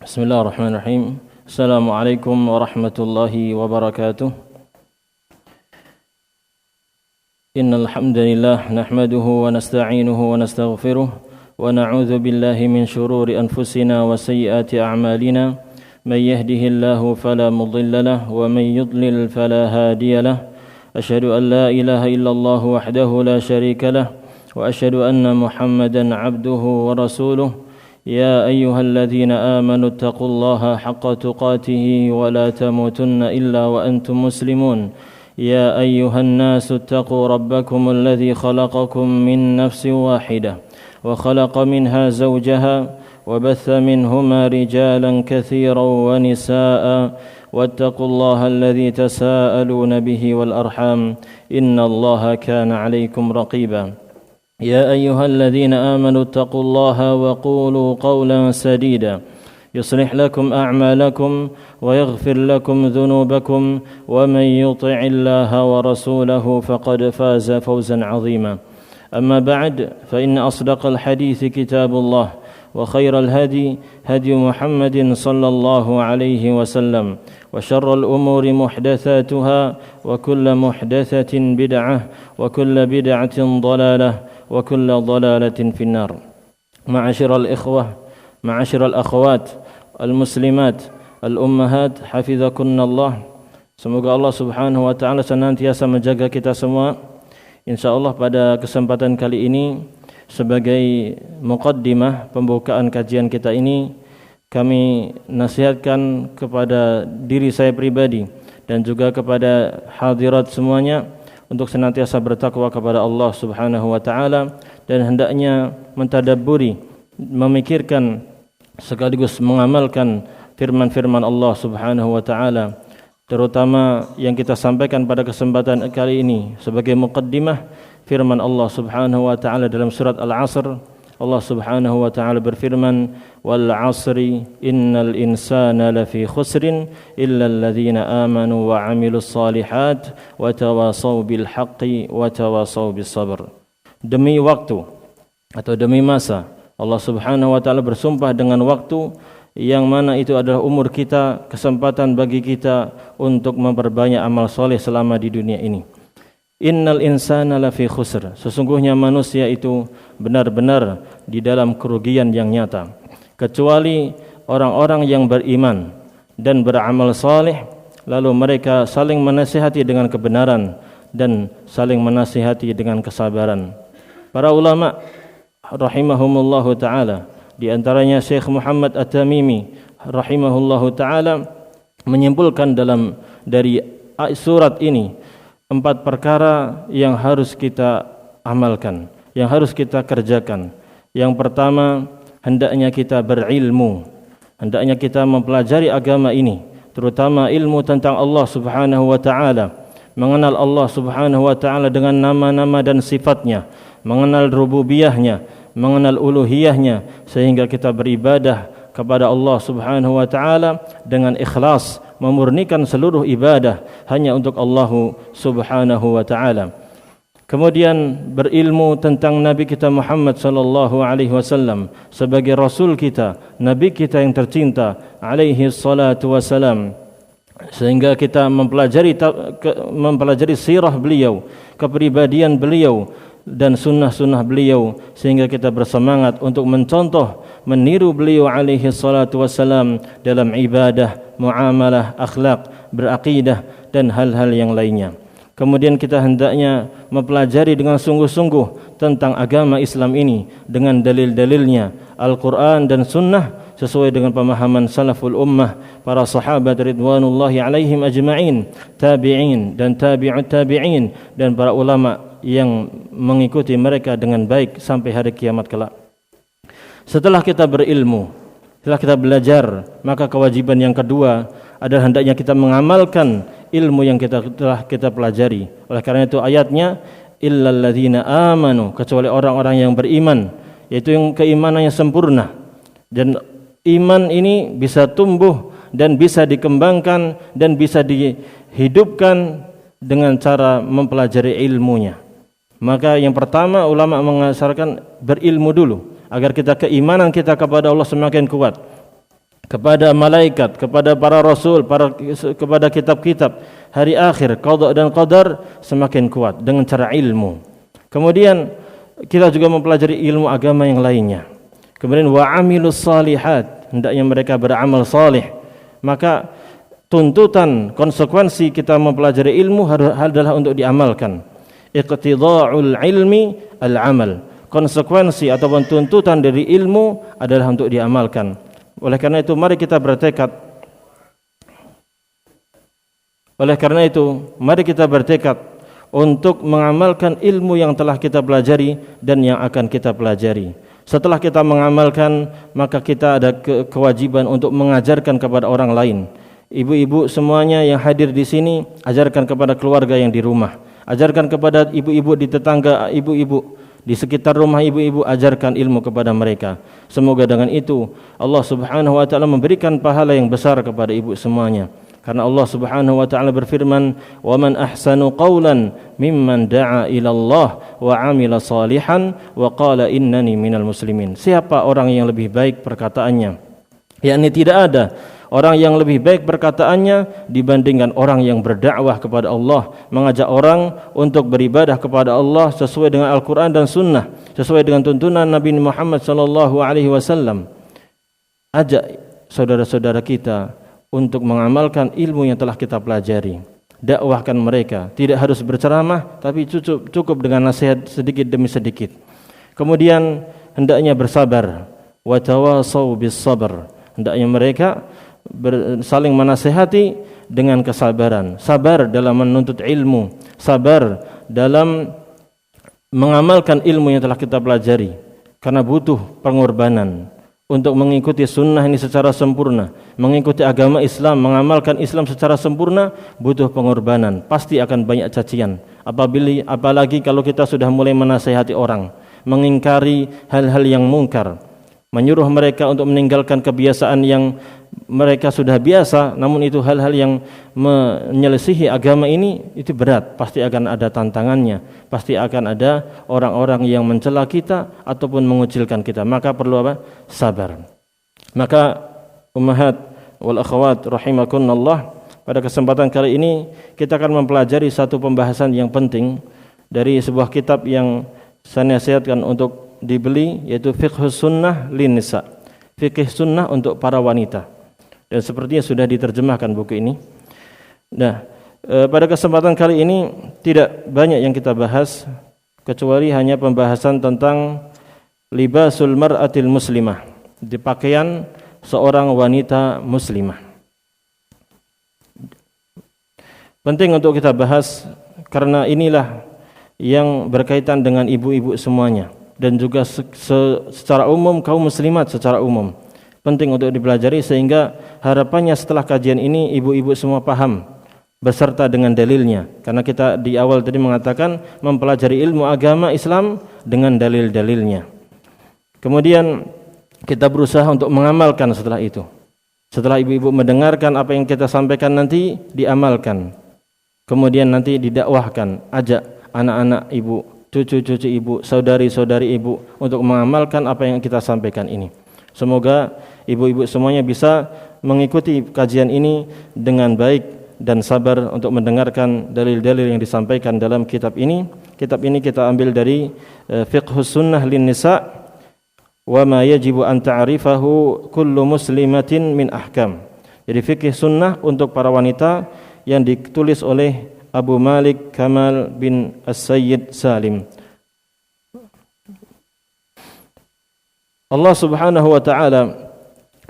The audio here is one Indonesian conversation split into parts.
Bismillahirrahmanirrahim. Assalamualaikum warahmatullahi wabarakatuh. Innal hamdalillah nahmaduhu wa nasta'inuhu wa nastaghfiruh wa na'udzu billahi min shururi anfusina wa sayyiati a'malina. May yahdihillahu fala mudilla lahu wa may yudlil fala hadiya lahu. Asyhadu an la ilaha illallah wahdahu la syarika lahu wa asyhadu anna Muhammadan 'abduhu wa rasuluh. يا أيها الذين آمنوا اتقوا الله حق تقاته ولا تموتن إلا وأنتم مسلمون يا أيها الناس اتقوا ربكم الذي خلقكم من نفس واحدة وخلق منها زوجها وبث منهما رجالا كثيرا ونساء واتقوا الله الذي تساءلون به والأرحام إن الله كان عليكم رقيبا يا أيها الذين آمنوا اتقوا الله وقولوا قولا سديدا يصلح لكم أعمالكم ويغفر لكم ذنوبكم ومن يطع الله ورسوله فقد فاز فوزا عظيما أما بعد فإن أصدق الحديث كتاب الله وخير الهدي هدي محمد صلى الله عليه وسلم وشر الأمور محدثاتها وكل محدثة بدعة وكل بدعة ضلالة وكل ضلالة في النار. معاشر الإخوة معاشر الأخوات المسلمات الأمهات حفظكن الله. Semoga Allah Subhanahu wa taala senantiasa menjaga kita semua. Insyaallah pada kesempatan kali ini sebagai muqaddimah pembukaan kajian kita ini, kami nasihatkan kepada diri saya pribadi dan juga kepada hadirat semuanya untuk senantiasa bertakwa kepada Allah Subhanahu wa taala dan hendaknya mentadabburi, memikirkan sekaligus mengamalkan firman-firman Allah Subhanahu wa taala, terutama yang kita sampaikan pada kesempatan kali ini sebagai muqaddimah firman Allah Subhanahu wa taala dalam surat Al-'Asr. Allah Subhanahu wa taala berfirman, wal 'asri innal insana lafi khusrin illa alladhina amanu wa 'amilus solihat wa tawasaw bil haqqi wa tawasaw bis sabr. Demi waktu atau demi masa, Allah Subhanahu wa taala bersumpah dengan waktu yang mana itu adalah umur kita, kesempatan bagi kita untuk memperbanyak amal soleh selama di dunia ini. Innal insana lafi khusr, sesungguhnya manusia itu benar-benar di dalam kerugian yang nyata, kecuali orang-orang yang beriman dan beramal saleh, lalu mereka saling menasihati dengan kebenaran dan saling menasihati dengan kesabaran. Para ulama rahimahumullahu taala, di antaranya Syekh Muhammad At-Tamimi rahimahullahu taala menyimpulkan dari surat ini 4 perkara yang harus kita amalkan, yang harus kita kerjakan. Yang pertama, hendaknya kita berilmu, hendaknya kita mempelajari agama ini, terutama ilmu tentang Allah Subhanahu wa taala, mengenal Allah Subhanahu wa taala dengan nama-nama dan sifatnya, mengenal rububiyahnya, mengenal uluhiyahnya, sehingga kita beribadah kepada Allah Subhanahu wa taala dengan ikhlas, memurnikan seluruh ibadah hanya untuk Allah Subhanahu wa taala. Kemudian berilmu tentang Nabi kita Muhammad sallallahu alaihi wasallam sebagai rasul kita, nabi kita yang tercinta alaihi salatu wasalam, sehingga kita mempelajari sirah beliau, kepribadian beliau dan sunnah-sunnah beliau, sehingga kita bersemangat untuk mencontoh, meniru beliau alaihi salatu wassalam dalam ibadah, muamalah, akhlak, beraqidah dan hal-hal yang lainnya. Kemudian kita hendaknya mempelajari dengan sungguh-sungguh tentang agama Islam ini dengan dalil-dalilnya, Al-Quran dan sunnah sesuai dengan pemahaman salaful ummah, para sahabat ridwanullahi alaihim ajma'in, tabi'in dan tabi'ut tabi'in dan para ulama yang mengikuti mereka dengan baik sampai hari kiamat kelak. Setelah kita berilmu, setelah kita belajar, maka kewajiban yang kedua adalah hendaknya kita mengamalkan ilmu yang telah kita pelajari. Oleh karena itu ayatnya, illal ladzina amanu, kecuali orang-orang yang beriman, yaitu yang keimanannya sempurna. Dan iman ini bisa tumbuh dan bisa dikembangkan dan bisa dihidupkan dengan cara mempelajari ilmunya. Maka yang pertama ulama mengasarkan berilmu dulu agar keimanan kita kepada Allah semakin kuat. kepada malaikat, kepada para rasul, kepada kitab-kitab, hari akhir, qada dan qadar, semakin kuat dengan cara ilmu. Kemudian kita juga mempelajari ilmu agama yang lainnya. Kemudian wa amilus salihat, hendaknya mereka beramal salih. Maka tuntutan, konsekuensi kita mempelajari ilmu adalah untuk diamalkan. Iqtida'ul ilmi al-amal. Konsekuensi ataupun tuntutan dari ilmu adalah untuk diamalkan. Oleh karena itu mari kita bertekad untuk mengamalkan ilmu yang telah kita pelajari dan yang akan kita pelajari. Setelah kita mengamalkan, maka kita ada kewajiban untuk mengajarkan kepada orang lain. Ibu-ibu semuanya yang hadir di sini, ajarkan kepada keluarga yang di rumah. Ajarkan kepada ibu-ibu di tetangga, ibu-ibu di sekitar rumah ibu-ibu, ajarkan ilmu kepada mereka. Semoga dengan itu Allah Subhanahu wa taala memberikan pahala yang besar kepada ibu semuanya. Karena Allah Subhanahu wa taala berfirman, "Wa man ahsanu qawlan mimman da'a ila Allah wa 'amila salihan wa qala innani minal muslimin." Siapa orang yang lebih baik perkataannya? Yakni tidak ada orang yang lebih baik perkataannya dibandingkan orang yang berdakwah kepada Allah, mengajak orang untuk beribadah kepada Allah sesuai dengan Al-Quran dan Sunnah, sesuai dengan tuntunan Nabi Muhammad SAW. Ajak saudara-saudara kita untuk mengamalkan ilmu yang telah kita pelajari. Dakwahkan mereka, tidak harus berceramah, tapi cukup dengan nasihat sedikit demi sedikit. Kemudian hendaknya bersabar, wa tawasau bis sabr. Hendaknya mereka saling menasihati dengan kesabaran, sabar dalam menuntut ilmu, sabar dalam mengamalkan ilmu yang telah kita pelajari, karena butuh pengorbanan untuk mengikuti sunnah ini secara sempurna, mengikuti agama Islam, mengamalkan Islam secara sempurna, butuh pengorbanan, pasti akan banyak cacian. Apalagi kalau kita sudah mulai menasihati orang, mengingkari hal-hal yang mungkar, menyuruh mereka untuk meninggalkan kebiasaan yang mereka sudah biasa, namun itu hal-hal yang menyelisihi agama ini, itu berat, pasti akan ada tantangannya, pasti akan ada orang-orang yang mencela kita ataupun mengucilkan kita, maka perlu apa? Sabar. Maka ummahat wal akhwat rahimakumullah, pada kesempatan kali ini kita akan mempelajari satu pembahasan yang penting dari sebuah kitab yang saya nasihatkan untuk dibeli, yaitu Fiqhus Sunnah lin Nisa, fikih sunnah untuk para wanita, dan sepertinya sudah diterjemahkan buku ini. Nah, pada kesempatan kali ini tidak banyak yang kita bahas, kecuali hanya pembahasan tentang libasul mar'atil muslimah, di pakaian seorang wanita muslimah. Penting untuk kita bahas karena inilah yang berkaitan dengan ibu-ibu semuanya, dan juga secara umum kaum muslimat secara umum. Penting untuk dipelajari sehingga harapannya setelah kajian ini ibu-ibu semua paham beserta dengan dalilnya. Karena kita di awal tadi mengatakan mempelajari ilmu agama Islam dengan dalil-dalilnya. Kemudian kita berusaha untuk mengamalkan setelah itu. Setelah ibu-ibu mendengarkan apa yang kita sampaikan, nanti diamalkan. Kemudian nanti didakwahkan, ajak anak-anak ibu, cucu-cucu ibu, saudari-saudari ibu untuk mengamalkan apa yang kita sampaikan ini. Semoga ibu-ibu semuanya bisa mengikuti kajian ini dengan baik dan sabar untuk mendengarkan dalil-dalil yang disampaikan dalam kitab ini. Kitab ini kita ambil dari Fiqhus Sunnah lin Nisa wa ma yajibu an ta'rifahu kullu muslimatin min ahkam. Jadi fikih sunnah untuk para wanita yang ditulis oleh Abu Malik Kamal bin As-Sayyid Salim. Allah Subhanahu wa taala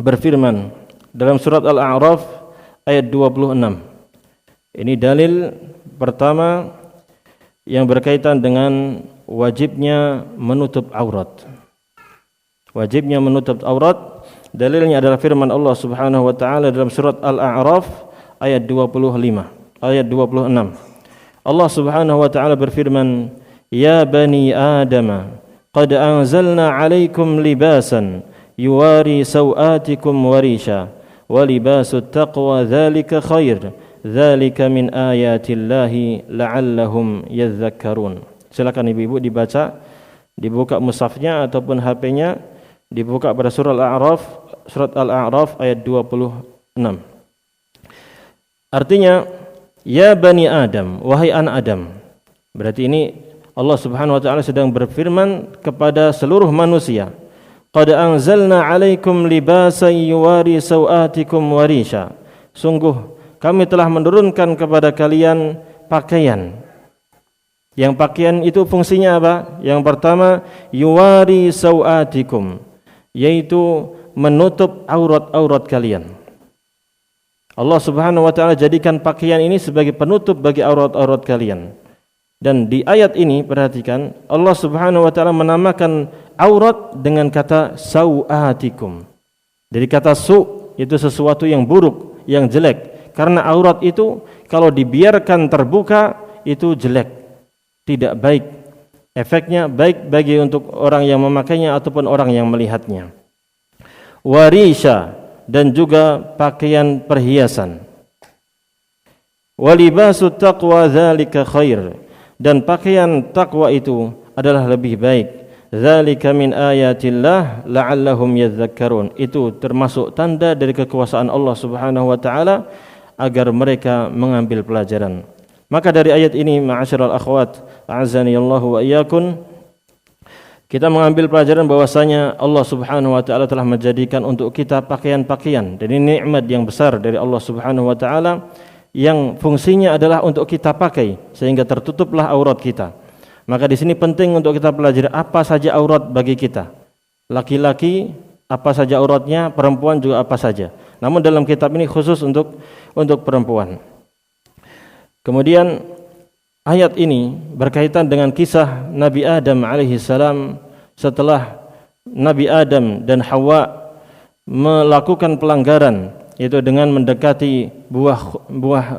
berfirman dalam surat Al-A'raf ayat 26. Ini dalil pertama yang berkaitan dengan wajibnya menutup aurat. Wajibnya menutup aurat, dalilnya adalah firman Allah Subhanahu wa taala dalam surat Al-A'raf ayat 25, ayat 26. Allah Subhanahu wa taala berfirman, "Ya bani Adam, qad anzalna 'alaikum libasan yuwari sawatikum wa risha, wa libasut taqwa dzalika khair, dzalika min ayatillahi la'allahum yadhakkarun." Silakan ibu-ibu dibaca, dibuka mushafnya ataupun HP-nya, dibuka pada surah Al-A'raf surat Al-A'raf ayat 26. Artinya, ya bani Adam, wahai anak Adam. Berarti ini Allah Subhanahu wa taala sedang berfirman kepada seluruh manusia. Qad anzalna 'alaikum libasan yuwari sawatikum warisha. Sungguh kami telah menurunkan kepada kalian pakaian. Yang pakaian itu fungsinya apa? Yang pertama, yuwari sawatikum, yaitu menutup aurat-aurat kalian. Allah Subhanahu wa taala jadikan pakaian ini sebagai penutup bagi aurat-aurat kalian. Dan di ayat ini perhatikan, Allah Subhanahu wa taala menamakan aurat dengan kata sau'atikum. Dari kata su, itu sesuatu yang buruk, yang jelek. Karena aurat itu kalau dibiarkan terbuka itu jelek, tidak baik. Efeknya baik bagi untuk orang yang memakainya ataupun orang yang melihatnya. Warisha, dan juga pakaian perhiasan. Walibasu taqwa dzalika khair, dan pakaian takwa itu adalah lebih baik. Dzalika min ayatillah la'allahum yadhakkarun. Itu termasuk tanda dari kekuasaan Allah Subhanahu wa taala agar mereka mengambil pelajaran. Maka dari ayat ini, ma'asyiral akhwat, a'azzanillahu wa iyyakum, kita mengambil pelajaran bahwasanya Allah Subhanahu wa taala telah menjadikan untuk kita pakaian-pakaian, dan ini nikmat yang besar dari Allah Subhanahu wa taala yang fungsinya adalah untuk kita pakai sehingga tertutuplah aurat kita. Maka di sini penting untuk kita pelajari apa saja aurat bagi kita. Laki-laki apa saja auratnya, perempuan juga apa saja. Namun dalam kitab ini khusus untuk perempuan. Kemudian ayat ini berkaitan dengan kisah Nabi Adam alaihi salam setelah Nabi Adam dan Hawa melakukan pelanggaran, yaitu dengan mendekati buah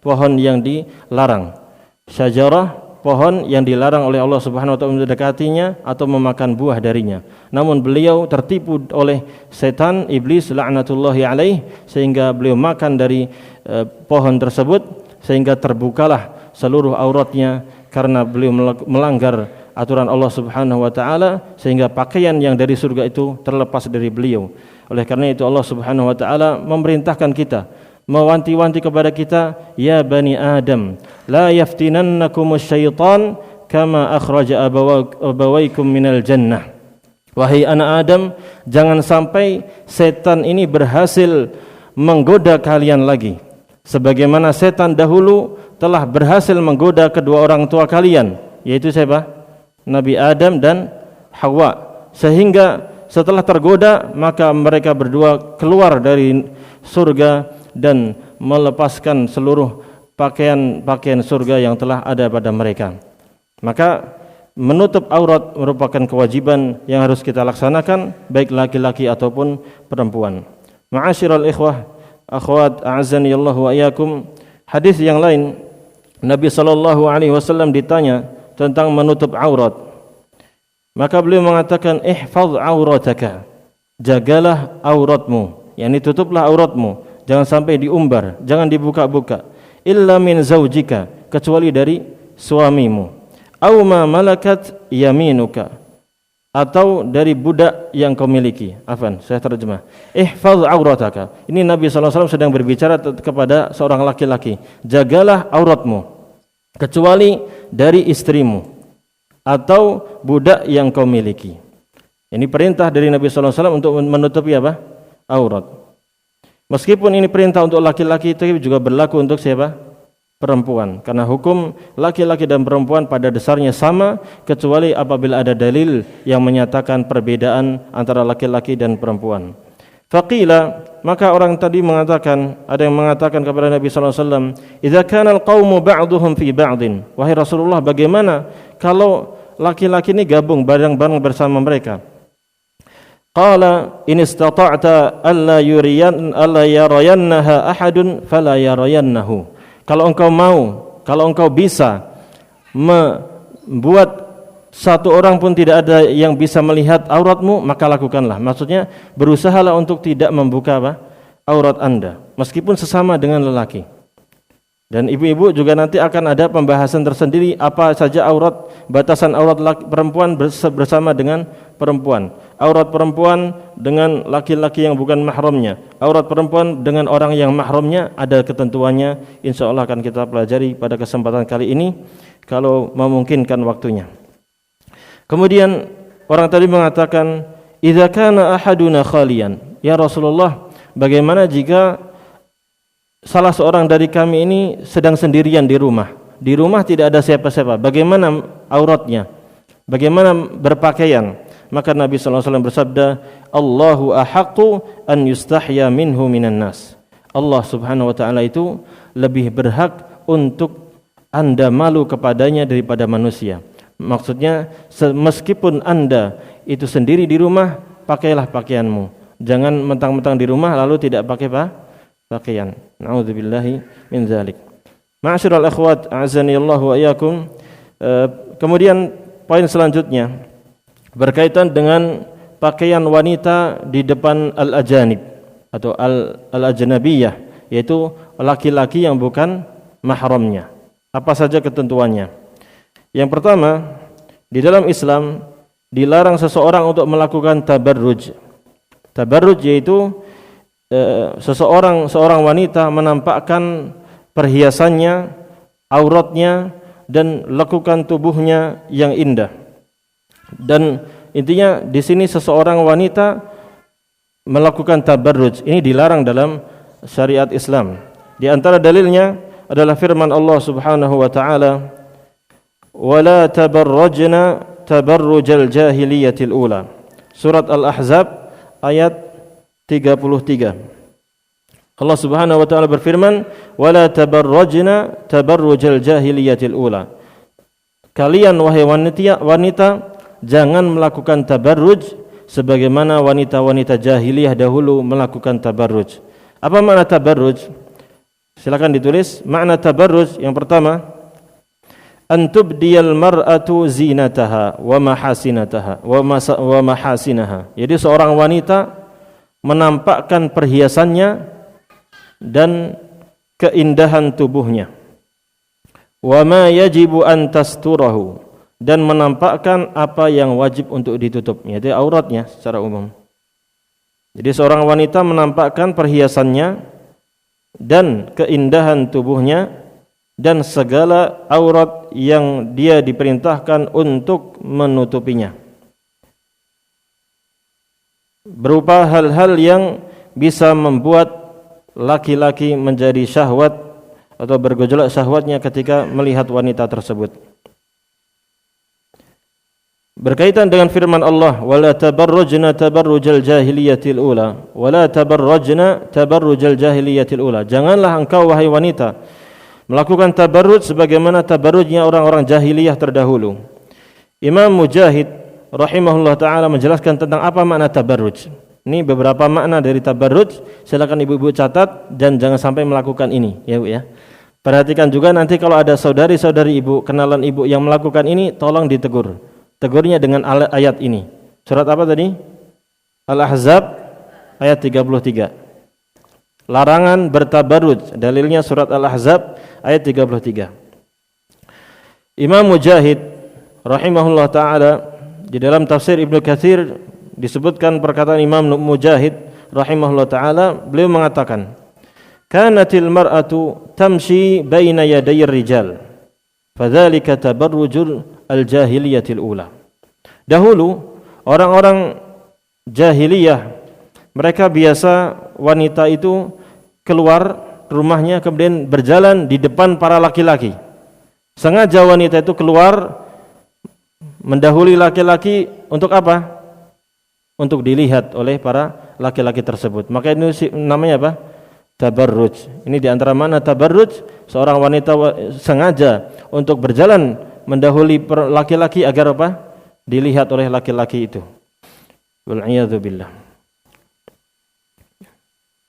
pohon yang dilarang. Syajarah, pohon yang dilarang oleh Allah Subhanahu wa taala mendekatinya atau memakan buah darinya. Namun beliau tertipu oleh setan iblis laknatullahi alaih sehingga beliau makan dari pohon tersebut sehingga terbukalah seluruh auratnya karena beliau melanggar aturan Allah Subhanahu wa taala sehingga pakaian yang dari surga itu terlepas dari beliau. Oleh karena itu Allah Subhanahu wa taala memerintahkan kita, mewanti-wanti kepada kita, ya bani Adam, la yaftinannakumus syaitan kama akhraja abawaikum minal jannah. Wahai anak Adam, jangan sampai setan ini berhasil menggoda kalian lagi sebagaimana setan dahulu telah berhasil menggoda kedua orang tua kalian, yaitu siapa? Nabi Adam dan Hawa. Sehingga setelah tergoda, maka mereka berdua keluar dari surga dan melepaskan seluruh pakaian surga yang telah ada pada mereka. Maka menutup aurat merupakan kewajiban yang harus kita laksanakan, baik laki-laki ataupun perempuan. Ma'asyiral ikhwah, akhwat, a'azzanillahu wa iyyakum. Hadis yang lain, Nabi SAW ditanya tentang menutup aurat. Maka beliau mengatakan, ihfaz aurataka, jagalah auratmu, yakni tutuplah auratmu, jangan sampai diumbar, jangan dibuka-buka. Illa min zaujika, kecuali dari suamimu. Aw ma malakat yaminuka, atau dari budak yang kau miliki. Afan, saya terjemah. Ihfaz aurataka. Ini Nabi SAW sedang berbicara kepada seorang laki-laki. Jagalah auratmu, kecuali dari istrimu atau budak yang kau miliki. Ini perintah dari Nabi SAW untuk menutupi apa? Aurat. Meskipun ini perintah untuk laki-laki, tapi juga berlaku untuk siapa? Perempuan. Karena hukum laki-laki dan perempuan pada dasarnya sama, kecuali apabila ada dalil yang menyatakan perbedaan antara laki-laki dan perempuan. Faqila, maka orang tadi mengatakan, ada yang mengatakan kepada Nabi SAW, idza kana al-qaumu ba'duhum fi ba'din. Wahai Rasulullah, bagaimana kalau laki-laki ini gabung bareng-bareng bersama mereka? Qala in istata'ta alla yarayannaha ahadun fala yarayannahu. Kalau engkau bisa membuat satu orang pun tidak ada yang bisa melihat auratmu, maka lakukanlah. Maksudnya berusahalah untuk tidak membuka aurat Anda, meskipun sesama dengan lelaki. Dan ibu-ibu juga nanti akan ada pembahasan tersendiri apa saja aurat, batasan aurat perempuan bersama dengan perempuan, aurat perempuan dengan laki-laki yang bukan mahramnya, aurat perempuan dengan orang yang mahramnya, ada ketentuannya. Insyaallah akan kita pelajari pada kesempatan kali ini kalau memungkinkan waktunya. Kemudian orang tadi mengatakan, "Idza kana ahaduna khalian." Ya Rasulullah, bagaimana jika salah seorang dari kami ini sedang sendirian di rumah. Di rumah tidak ada siapa-siapa. Bagaimana auratnya? Bagaimana berpakaian? Maka Nabi SAW bersabda, Allahu ahaqqu an yustahya minhu minan nas. Allah Subhanahu wa ta'ala itu lebih berhak untuk Anda malu kepadanya daripada manusia. Maksudnya, meskipun Anda itu sendiri di rumah, pakailah pakaianmu. Jangan mentang-mentang di rumah lalu tidak pakai pakaian. Na'udzubillahi min dzalik. Ma'asyiral akhwat, a'azani Allah wa iyyakum. Kemudian poin selanjutnya berkaitan dengan pakaian wanita di depan al-ajanib atau al-ajnabiyah, yaitu laki-laki yang bukan mahramnya. Apa saja ketentuannya? Yang pertama, di dalam Islam dilarang seseorang untuk melakukan tabarruj. Tabarruj yaitu seorang wanita menampakkan perhiasannya, auratnya, dan lekukan tubuhnya yang indah. Dan intinya di sini seseorang wanita melakukan tabarruj ini dilarang dalam syariat Islam. Di antara dalilnya adalah firman Allah Subhanahu wa taala, "Wala tabarrajna tabarrujal jahiliyatil ula." Surat Al-Ahzab ayat 33. Allah Subhanahu wa taala berfirman, "Wala tabarrajna tabarrujal jahiliyatil ula." Kalian wahai wanita jangan melakukan tabarruj sebagaimana wanita-wanita jahiliyah dahulu melakukan tabarruj. Apa makna tabarruj? Silakan ditulis. Makna tabarruj yang pertama, antubdiyal mar'atu zinataha wa mahasinataha wa mahasinaha. Jadi seorang wanita menampakkan perhiasannya dan keindahan tubuhnya. Wa ma yajibu an tasturahu, dan menampakkan apa yang wajib untuk ditutup, yaitu auratnya secara umum. Jadi seorang wanita menampakkan perhiasannya dan keindahan tubuhnya dan segala aurat yang dia diperintahkan untuk menutupinya, berupa hal-hal yang bisa membuat laki-laki menjadi syahwat atau bergejolak syahwatnya ketika melihat wanita tersebut. Berkaitan dengan firman Allah, "Wala tabarrujna tabarrujal jahiliyatil ula." Wala tabarrujna tabarrujal jahiliyatil ula. Janganlah engkau wahai wanita melakukan tabarruj sebagaimana tabarrujnya orang-orang jahiliyah terdahulu. Imam Mujahid rahimahullah ta'ala menjelaskan tentang apa makna tabarruj. Ini beberapa makna dari tabarruj, silakan ibu-ibu catat dan jangan sampai melakukan ini, ya Bu ya. Perhatikan juga nanti kalau ada saudari-saudari ibu, kenalan ibu yang melakukan ini, tolong ditegur. Tegurnya dengan ayat ini. Surat apa tadi? Al-Ahzab ayat 33. Larangan bertabarruj, dalilnya surat Al-Ahzab ayat 33. Imam Mujahid rahimahullah ta'ala di dalam tafsir Ibnu Katsir disebutkan perkataan Imam Mujahid rahimahullah ta'ala, beliau mengatakan, "Kanatil mar'atu tamshi baina yadayir rijal, fadzalika tabarrujul al-jahiliyatil ula." Dahulu orang-orang jahiliyah mereka biasa wanita itu keluar rumahnya kemudian berjalan di depan para laki-laki. Sengaja wanita itu keluar mendahului laki-laki untuk apa? Untuk dilihat oleh para laki-laki tersebut. Maka itu namanya apa? Tabarruj. Ini di antara mana tabarruj, seorang wanita sengaja untuk berjalan mendahului laki-laki agar apa? Dilihat oleh laki-laki itu. Wal-'iyadzu billah.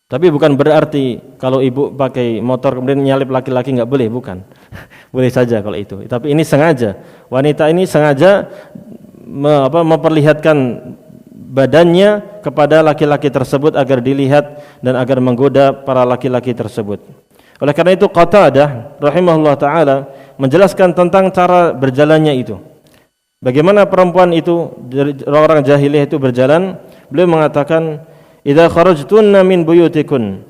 Tapi bukan berarti kalau ibu pakai motor kemudian nyalip laki-laki enggak boleh, bukan. Boleh saja kalau itu. Tapi ini sengaja. Wanita ini sengaja memperlihatkan badannya kepada laki-laki tersebut agar dilihat dan agar menggoda para laki-laki tersebut. Oleh karena itu Qatadah rahimahullah taala menjelaskan tentang cara berjalannya itu. Bagaimana perempuan itu, orang jahiliyah itu berjalan? Beliau mengatakan, "Idza kharajtunna min buyutikun."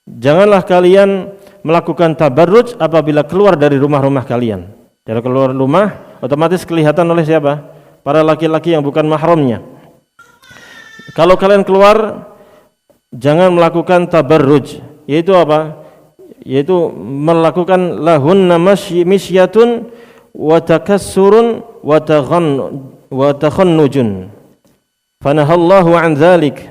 Janganlah kalian melakukan tabarruj apabila keluar dari rumah-rumah kalian. Dari keluar rumah otomatis kelihatan oleh siapa? Para laki-laki yang bukan mahramnya. Kalau kalian keluar jangan melakukan tabarruj, yaitu apa? Yaitu melakukan lahunna misyatun wa takassurun wa takhannujun. Fanahallahu an dzalik.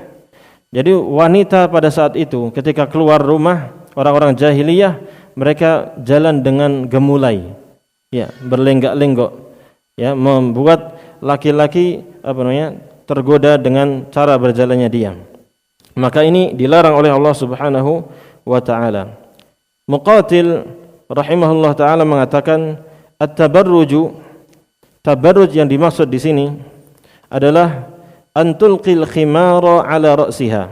Jadi wanita pada saat itu ketika keluar rumah, orang-orang jahiliyah mereka jalan dengan gemulai, ya, berlenggak-lenggok, ya, membuat laki-laki tergoda dengan cara berjalannya dia. Maka ini dilarang oleh Allah Subhanahu wa taala. Muqatil rahimahullah taala mengatakan at-tabarruj yang dimaksud di sini adalah antulqil khimara ala ra'siha.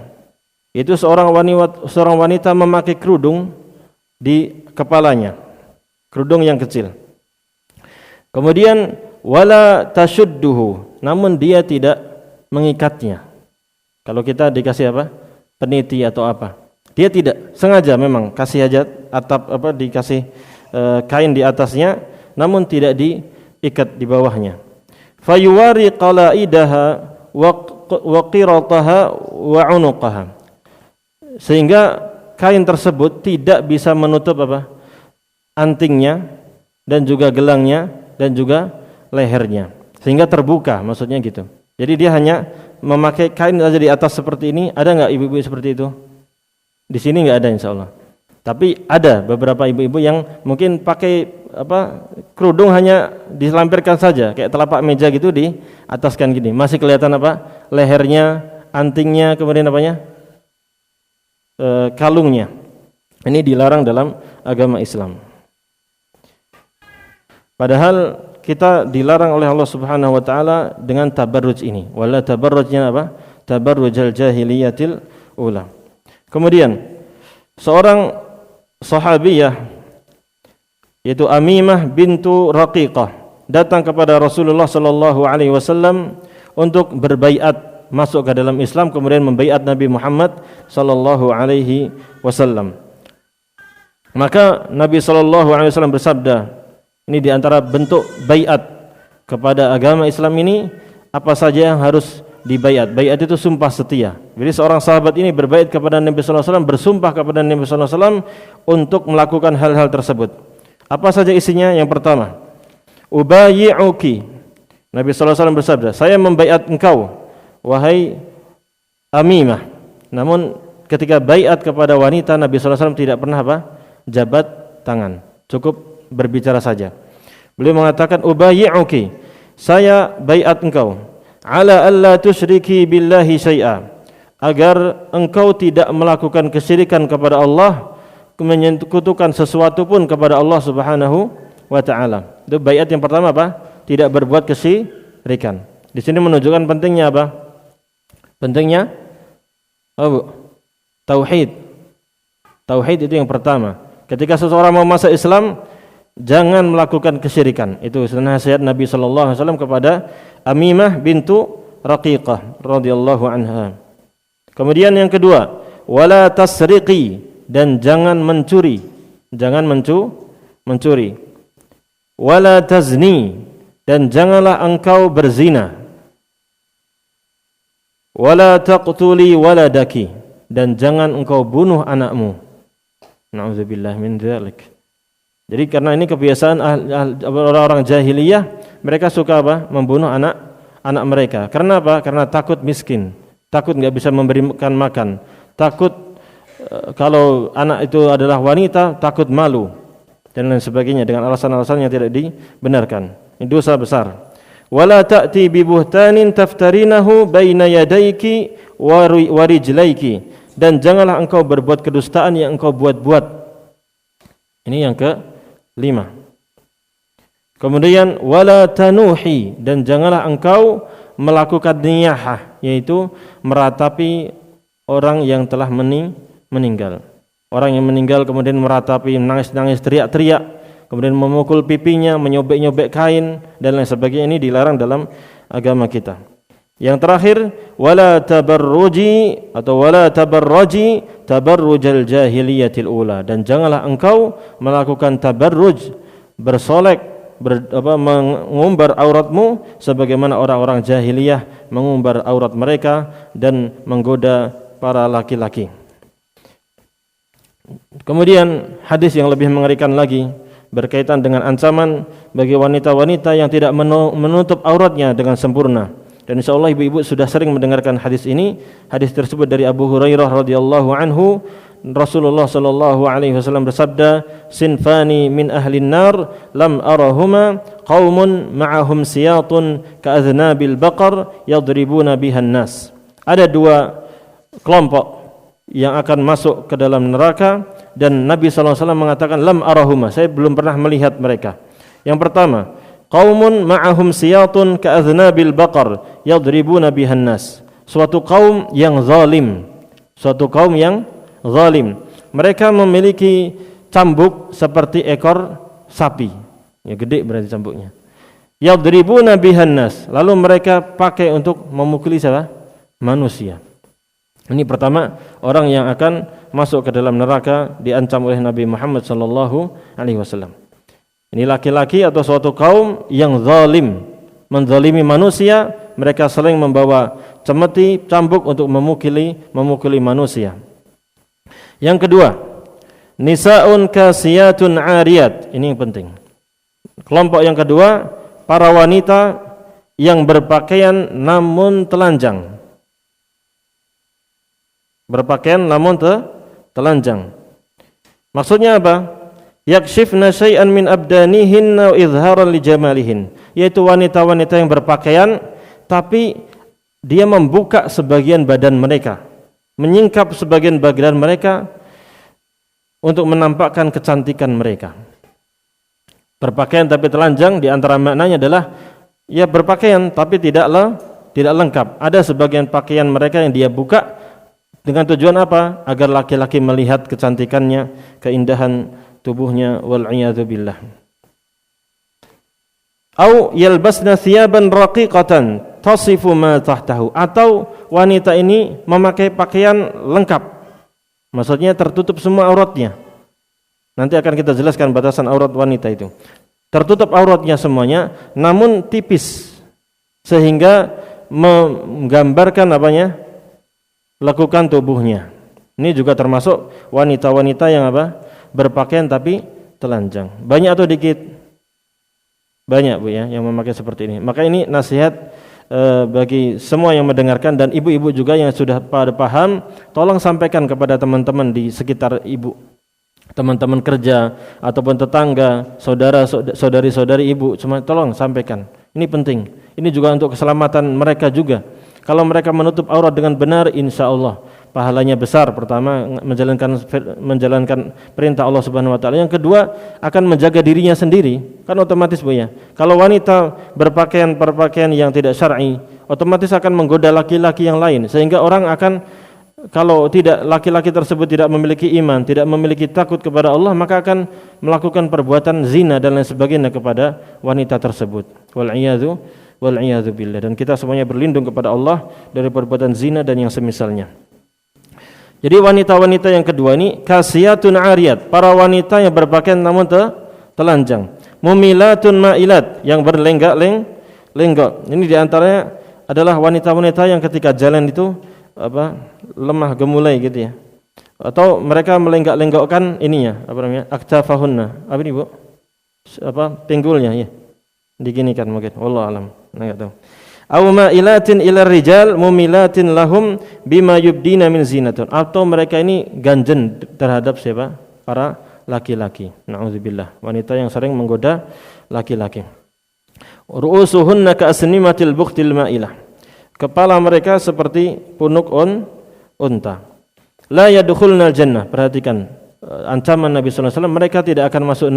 Itu seorang wanita memakai kerudung di kepalanya. Kerudung yang kecil. Kemudian wala tashudduhu, namun dia tidak mengikatnya. Kalau kita dikasih apa? Peniti atau apa? Dia tidak sengaja memang kasih aja dikasih kain di atasnya, namun tidak diikat di bawahnya. Fayuwari qalaidaha wa qirataha wa unuqaha. Sehingga kain tersebut tidak bisa menutup antingnya dan juga gelangnya dan juga lehernya. Sehingga terbuka, maksudnya gitu. Jadi dia hanya memakai kain saja di atas seperti ini. Ada enggak ibu-ibu seperti itu? Di sini enggak ada insyaallah. Tapi ada beberapa ibu-ibu yang mungkin pakai kerudung hanya dilampirkan saja, kayak telapak meja gitu di ataskan gini. Masih kelihatan lehernya, antingnya, kemudian kalungnya. Ini dilarang dalam agama Islam. Padahal kita dilarang oleh Allah Subhanahu wa taala dengan tabarruj ini. Wala tabarrujnya tabarrujal jahiliyatil ula. Kemudian seorang sahabiyah yaitu Amimah bintu Raqiqah datang kepada Rasulullah sallallahu alaihi wasallam untuk berbaiat masuk ke dalam Islam, kemudian membaiat Nabi Muhammad sallallahu alaihi wasallam. Maka Nabi sallallahu alaihi wasallam bersabda, ini di antara bentuk baiat kepada agama Islam ini, apa saja yang harus dibaiat. Baiat itu sumpah setia. Jadi seorang sahabat ini berbaiat kepada Nabi sallallahu alaihi wasallam, bersumpah kepada Nabi sallallahu alaihi wasallam untuk melakukan hal-hal tersebut. Apa saja isinya? Yang pertama, ubayyi'uki. Nabi sallallahu alaihi wasallam bersabda, saya membaiat engkau wahai Amimah. Namun ketika baiat kepada wanita, Nabi sallallahu alaihi wasallam tidak pernah jabat tangan. Cukup berbicara saja. Beliau mengatakan ubayyi'uki, saya baiat engkau ala alla tusyriki billahi syai'a, agar engkau tidak melakukan kesyirikan kepada Allah, menyekutukan sesuatu pun kepada Allah Subhanahu wa taala. Itu baiat yang pertama tidak berbuat kesyirikan. Di sini menunjukkan pentingnya pentingnya tauhid. Tauhid itu yang pertama. Ketika seseorang mau masuk Islam, jangan melakukan kesyirikan. Itu nasihat Nabi sallallahu alaihi wasallam kepada Amimah bintu Raqiqah radhiyallahu anha. Kemudian yang kedua, wala tasriqi, dan jangan mencuri. Jangan mencuri. Wala tazni, dan janganlah engkau berzina. Wala taqtuli waladaki, dan jangan engkau bunuh anakmu. Na'udzubillah min dzalik. Jadi karena ini kebiasaan orang-orang jahiliyah, mereka suka membunuh anak mereka. Karena apa? Karena takut miskin, takut enggak bisa memberikan makan, takut kalau anak itu adalah wanita, takut malu dan lain sebagainya dengan alasan-alasan yang tidak dibenarkan. Ini dosa besar. Wala ta'ti bi buhtanin taftarinahu baina yadayki wa rijlaiki, dan janganlah engkau berbuat kedustaan yang engkau buat-buat. Ini yang kelima. Kemudian wala tanuhi, dan janganlah engkau melakukan niyahah, yaitu meratapi orang yang telah meninggal. Orang yang meninggal kemudian meratapi, nangis-nangis, teriak-teriak, kemudian memukul pipinya, menyobek-nyobek kain dan lain sebagainya, ini dilarang dalam agama kita. Yang terakhir, wala tabarruji atau wala tabarraji tabarrujal jahiliyatil ula, dan janganlah engkau melakukan tabarruj, bersolek, mengumbar auratmu sebagaimana orang-orang jahiliyah mengumbar aurat mereka dan menggoda para laki-laki. Kemudian hadis yang lebih mengerikan lagi berkaitan dengan ancaman bagi wanita-wanita yang tidak menutup auratnya dengan sempurna. Dan insyaallah ibu-ibu sudah sering mendengarkan hadis ini. Hadis tersebut dari Abu Hurairah radhiyallahu anhu, Rasulullah sallallahu alaihi wasallam bersabda, "Sinfani min ahlin nar lam arahuma qaumun ma'ahum siyatun ka'adhnabil baqar yadribuna bihan nas." Ada dua kelompok yang akan masuk ke dalam neraka, dan Nabi SAW mengatakan lam arahuma, saya belum pernah melihat mereka. Yang pertama, qaumun ma'ahum siyatun ka'adhnabil baqar yadribuna bihan nas, suatu kaum yang zalim, mereka memiliki cambuk seperti ekor sapi, ya gede berarti cambuknya. Yadribuna bihan nas, lalu mereka pakai untuk memukuli siapa? Manusia. Ini pertama, orang yang akan masuk ke dalam neraka diancam oleh Nabi Muhammad sallallahu alaihi wasallam. Ini laki-laki atau suatu kaum yang zalim, menzalimi manusia, mereka sering membawa cemeti, cambuk untuk memukuli manusia. Yang kedua, nisaun kasiyatun ariyat. Ini yang penting. Kelompok yang kedua, para wanita yang berpakaian namun telanjang. Telanjang. Maksudnya apa? Yakshifna syai'an min abdanihinna wa izharan li jamalihin, yaitu wanita-wanita yang berpakaian tapi dia membuka sebagian badan mereka, menyingkap sebagian badan mereka untuk menampakkan kecantikan mereka. Berpakaian tapi telanjang, di antara maknanya adalah ya berpakaian tapi tidak lengkap. Ada sebagian pakaian mereka yang dia buka dengan tujuan apa? Agar laki-laki melihat kecantikannya, keindahan tubuhnya, wal iyadzu billah. Au yalbasna thiyaban raqiqatan tasifu ma tahtahu, atau wanita ini memakai pakaian lengkap, maksudnya tertutup semua auratnya. Nanti akan kita jelaskan batasan aurat wanita itu. Tertutup auratnya semuanya, namun tipis, sehingga menggambarkan lekukan tubuhnya. Ini juga termasuk wanita-wanita yang berpakaian tapi telanjang. Banyak atau dikit? Banyak Bu ya yang memakai seperti ini. Maka ini nasihat bagi semua yang mendengarkan, dan ibu-ibu juga yang sudah pada paham, tolong sampaikan kepada teman-teman di sekitar ibu, teman-teman kerja ataupun tetangga, saudari-saudari ibu, cuma tolong sampaikan. Ini penting. Ini juga untuk keselamatan mereka juga. Kalau mereka menutup aurat dengan benar, insya Allah pahalanya besar. Pertama, menjalankan perintah Allah Subhanahu Wa Taala. Yang kedua, akan menjaga dirinya sendiri. Kan otomatis Bu ya. Kalau wanita berpakaian yang tidak syar'i, otomatis akan menggoda laki-laki yang lain. Sehingga orang akan, kalau tidak, laki-laki tersebut tidak memiliki iman, tidak memiliki takut kepada Allah, maka akan melakukan perbuatan zina dan lain sebagainya kepada wanita tersebut. Wal iyadzu billah. Dan kita semuanya berlindung kepada Allah dari perbuatan zina dan yang semisalnya. Jadi wanita-wanita yang kedua ini kasiyatun ariyat, para wanita yang berpakaian namun telanjang. Mumilatun mailat, yang berlenggak-lenggok. Ini diantaranya adalah wanita-wanita yang ketika jalan itu lemah gemulai gitu ya. Atau mereka melenggak-lenggokkan ininya, aktafahunna. Apa ini Bu? Pinggulnya ya. Diginikan mungkin, wallahu alam, enggak tahu. Aw ma'ilatin ila rijal mumilatin lahum bima yubdina min zinatun, atau mereka ini ganjen terhadap siapa? Para laki-laki. Nauzubillah, wanita yang sering menggoda laki-laki. Ru'usuhunna ka'asnimatil bukhtil ma'ilah, kepala mereka seperti punuk unta. La yadkhulnal jannah, perhatikan ancaman Nabi sallallahu alaihi wasallam, mereka tidak akan masuk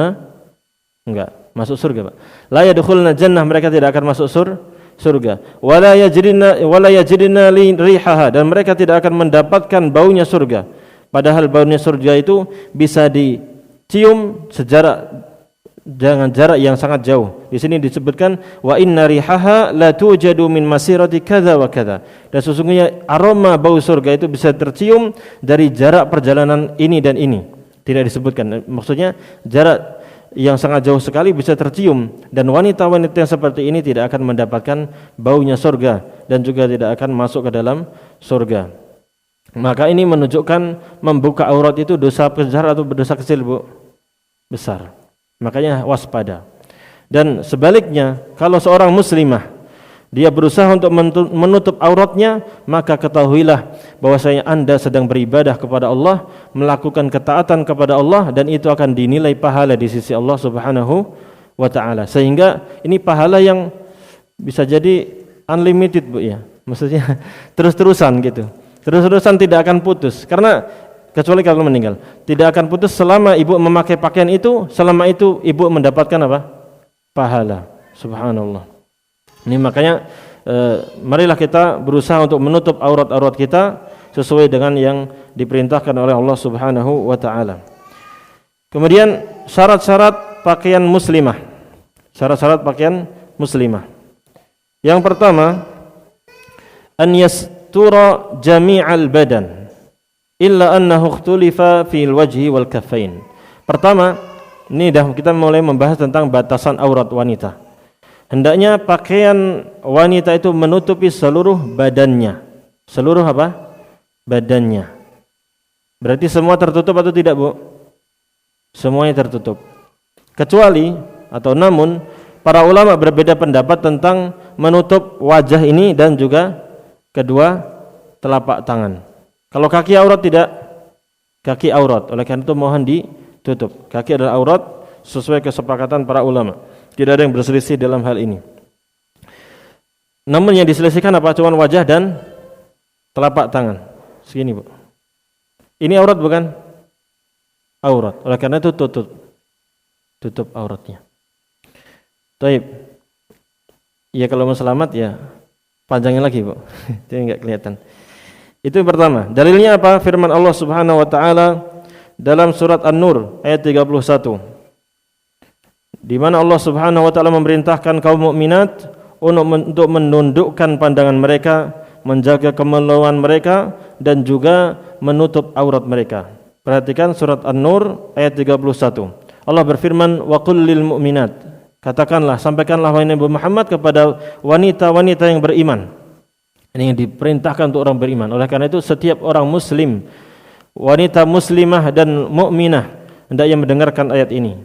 surga, Pak. La yadkhulna jannah, mereka tidak akan masuk surga. Wala yajidna rihaha, dan mereka tidak akan mendapatkan baunya surga. Padahal baunya surga itu bisa dicium dengan jarak yang sangat jauh. Di sini disebutkan wa inna rihaha la tujadu min masirati kadza wa kadza. Dan sesungguhnya aroma bau surga itu bisa tercium dari jarak perjalanan ini dan ini. Tidak disebutkan. Maksudnya jarak yang sangat jauh sekali bisa tercium, dan wanita-wanita yang seperti ini tidak akan mendapatkan baunya surga dan juga tidak akan masuk ke dalam surga. Maka ini menunjukkan membuka aurat itu dosa besar atau dosa kecil, Bu? Besar. Makanya waspada. Dan sebaliknya, kalau seorang muslimah dia berusaha untuk menutup auratnya, maka ketahuilah bahwasanya Anda sedang beribadah kepada Allah, melakukan ketaatan kepada Allah, dan itu akan dinilai pahala di sisi Allah Subhanahu wa taala. Sehingga ini pahala yang bisa jadi unlimited, Bu, ya. Maksudnya terus-terusan gitu. Terus-terusan tidak akan putus. Karena kecuali kalau meninggal, tidak akan putus selama ibu memakai pakaian itu, selama itu ibu mendapatkan apa? Pahala. Subhanallah. Ini makanya marilah kita berusaha untuk menutup aurat-aurat kita sesuai dengan yang diperintahkan oleh Allah Subhanahu wa taala. Kemudian syarat-syarat pakaian muslimah. Syarat-syarat pakaian muslimah. Yang pertama, an yastura jami'al badan illa annahu ikhtulifa fil wajhi wal kaffain. Pertama, ini dah kita mulai membahas tentang batasan aurat wanita. Hendaknya pakaian wanita itu menutupi seluruh badannya. Seluruh apa? Badannya. Berarti semua tertutup atau tidak, Bu? Semuanya tertutup. Kecuali atau namun para ulama berbeda pendapat tentang menutup wajah ini dan juga kedua telapak tangan. Kalau kaki aurat tidak? Kaki aurat. Oleh karena itu mohon ditutup. Kaki adalah aurat sesuai kesepakatan para ulama. Tidak ada yang berselisih dalam hal ini. Namun yang diselisihkan apa? Cuma wajah dan telapak tangan. Segini, Bu. Ini aurat bukan? Aurat. Oleh karena itu tutup auratnya. Taib. Ya kalau mau selamat ya panjangin lagi, Bu. Itu enggak kelihatan. Itu yang pertama. Dalilnya apa? Firman Allah Subhanahu wa taala dalam surat An-Nur ayat 31. Di mana Allah Subhanahu wa taala memerintahkan kaum mukminat untuk menundukkan pandangan mereka, menjaga kemaluan mereka dan juga menutup aurat mereka. Perhatikan surat An-Nur ayat 31. Allah berfirman, "Wa qul lil mu'minat." Katakanlah, sampaikanlah wahai Nabi Muhammad kepada wanita-wanita yang beriman. Ini yang diperintahkan untuk orang beriman. Oleh karena itu setiap orang muslim, wanita muslimah dan mukminah hendaknya mendengarkan ayat ini.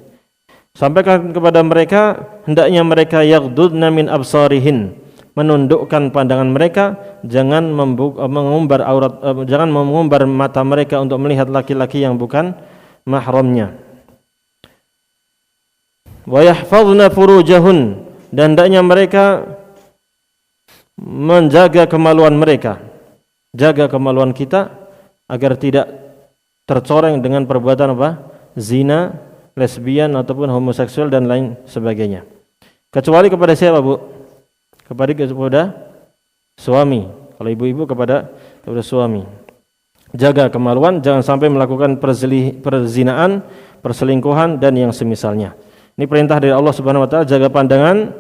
Sampaikan kepada mereka, hendaknya mereka yaghdudna min absarihin, menundukkan pandangan mereka, jangan mengumbar aurat, jangan mengumbar mata mereka untuk melihat laki-laki yang bukan mahramnya. Wa yahfazna furujahun, dan hendaknya mereka menjaga kemaluan mereka. Jaga kemaluan kita agar tidak tercoreng dengan perbuatan apa? Zina, lesbian ataupun homoseksual dan lain sebagainya. Kecuali kepada siapa, Bu? Kepada suami. Kalau ibu-ibu kepada suami. Jaga kemaluan, jangan sampai melakukan perzinaan, perselingkuhan dan yang semisalnya. Ini perintah dari Allah Subhanahu wa taala, jaga pandangan,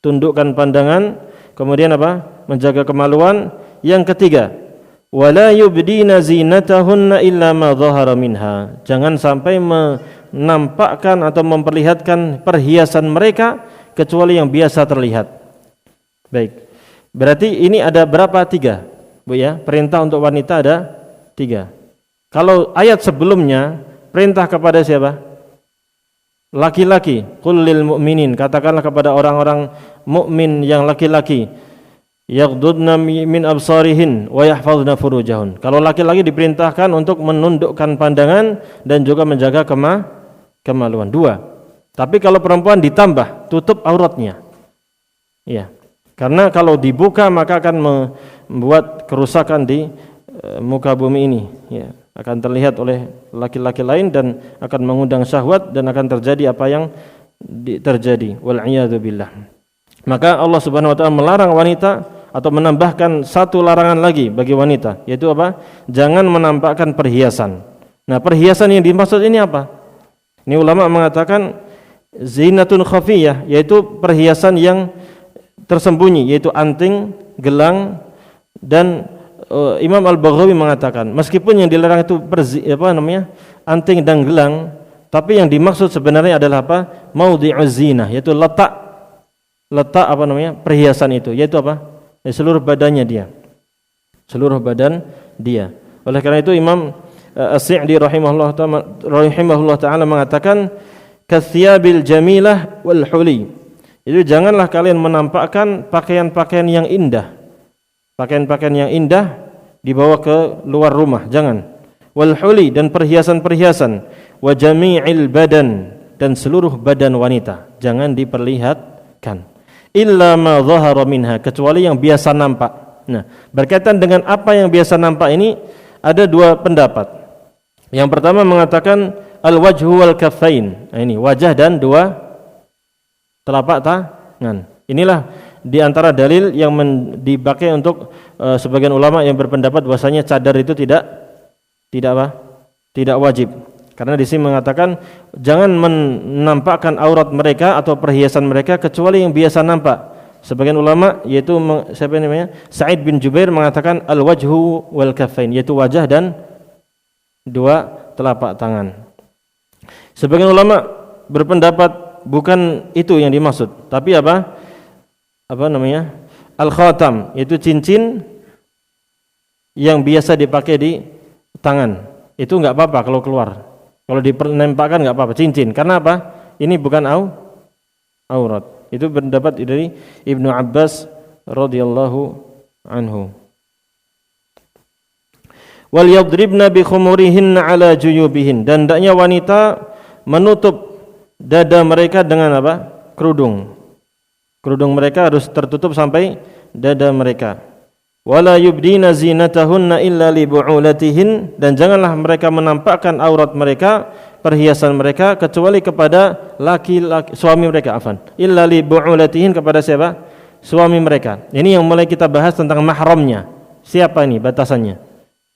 tundukkan pandangan, kemudian apa? Menjaga kemaluan. Yang ketiga, wala yubdina zinatahunna illa ma dhahara minha. Jangan sampai menampakkan atau memperlihatkan perhiasan mereka kecuali yang biasa terlihat. Baik. Berarti ini ada berapa? 3, Bu ya. Perintah untuk wanita ada 3. Kalau ayat sebelumnya perintah kepada siapa? Laki-laki. Qul lil mu'minin, katakanlah kepada orang-orang mukmin yang laki-laki, yaghdudna min absarihin wa yahfazna furujahun. Kalau laki-laki diperintahkan untuk menundukkan pandangan dan juga menjaga kemaluan. 2. Tapi kalau perempuan ditambah, tutup auratnya. Ya. Karena kalau dibuka maka akan membuat kerusakan di muka bumi ini, ya. Akan terlihat oleh laki-laki lain dan akan mengundang syahwat dan akan terjadi apa yang terjadi. Wal iyadu billah. Maka Allah Subhanahu wa taala melarang wanita atau menambahkan satu larangan lagi bagi wanita, yaitu apa? Jangan menampakkan perhiasan. Nah, perhiasan yang dimaksud ini apa? Ini ulama mengatakan zinatun khafiyah, yaitu perhiasan yang tersembunyi, yaitu anting, gelang, dan Imam Al-Baghawi mengatakan meskipun yang dilarang itu anting dan gelang, tapi yang dimaksud sebenarnya adalah apa? Maudhi'uz zinah, yaitu letak perhiasan itu, yaitu apa? Seluruh badannya dia. Seluruh badan dia. Oleh karena itu Imam As-Sa'di rahimahullah taala mengatakan kathyabil jamilah wal huli. Itu janganlah kalian menampakkan pakaian-pakaian yang indah. Pakaian-pakaian yang indah dibawa ke luar rumah, jangan. Wal huli, dan perhiasan-perhiasan, wa jami'il badan, dan seluruh badan wanita jangan diperlihatkan. Illa ma dhahara minha, kecuali yang biasa nampak. Nah, berkaitan dengan apa yang biasa nampak ini ada dua pendapat. Yang pertama mengatakan al-wajhu wal kaffain. Nah, ini wajah dan dua telapak tangan. Inilah di antara dalil yang dipakai untuk sebagian ulama yang berpendapat bahwasanya cadar itu tidak wajib. Karena di sini mengatakan jangan menampakkan aurat mereka atau perhiasan mereka kecuali yang biasa nampak. Sebagian ulama yaitu Sa'id bin Jubair mengatakan al-wajhu wal kaffain, yaitu wajah dan dua telapak tangan. Sebagian ulama berpendapat bukan itu yang dimaksud, tapi al-khatam, yaitu cincin yang biasa dipakai di tangan. Itu enggak apa-apa kalau keluar. Kalau dipernampakkan enggak apa-apa, cincin. Karena apa? Ini bukan aurat. Itu pendapat dari Ibnu Abbas radhiyallahu anhu. Wal yadribna bi khumurihinna ala juyubihin, dan hendaknya wanita menutup dada mereka dengan apa? Kerudung. Kerudung mereka harus tertutup sampai dada mereka. Wala yubdina zinatahunna illa li bu'ulatihin, dan janganlah mereka menampakkan aurat mereka, perhiasan mereka, kecuali kepada laki-laki suami mereka, illa li bu'ulatihin, kepada siapa? Suami mereka. Ini yang mulai kita bahas tentang mahramnya. Siapa ini batasannya?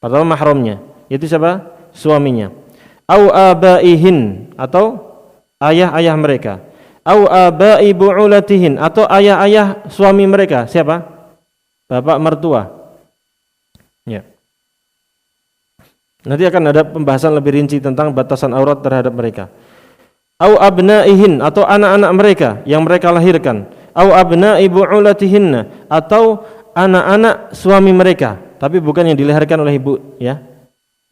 Pertama mahramnya, itu siapa? Suaminya. Au abaihin, atau ayah-ayah mereka. Au abai bu'ulatihin, atau ayah-ayah suami mereka. Siapa? Bapak mertua. Ya. Nanti akan ada pembahasan lebih rinci tentang batasan aurat terhadap mereka. Au abnaihin, atau anak-anak mereka yang mereka lahirkan. Au abnai bu'ulatihinna, atau anak-anak suami mereka, tapi bukan yang dilahirkan oleh ibu, ya.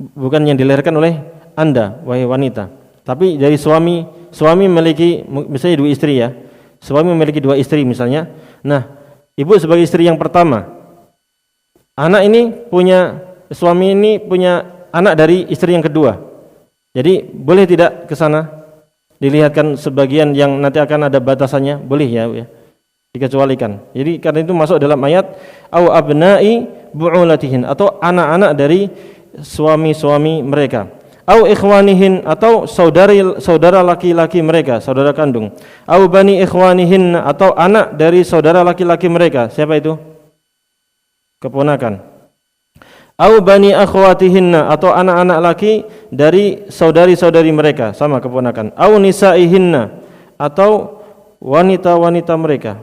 Bukan yang dilahirkan oleh Anda, wahai wanita. Tapi dari suami memiliki misalnya dua istri, ya. Suami memiliki dua istri misalnya. Nah, ibu sebagai istri yang pertama. Suami ini punya anak dari istri yang kedua. Jadi boleh tidak ke sana dilihatkan sebagian yang nanti akan ada batasannya? Boleh, ya. Dikecualikan. Jadi karena itu masuk dalam ayat au abna'i bu'ulatihin, atau anak-anak dari suami-suami mereka. Au ikhwanihin, atau saudara laki-laki mereka, saudara kandung. Au bani ikhwanihin, atau anak dari saudara laki-laki mereka. Siapa itu? Keponakan. Au bani akhwatihinna, atau anak-anak laki dari saudari-saudari mereka, sama keponakan. Au nisaihinna, atau wanita-wanita mereka.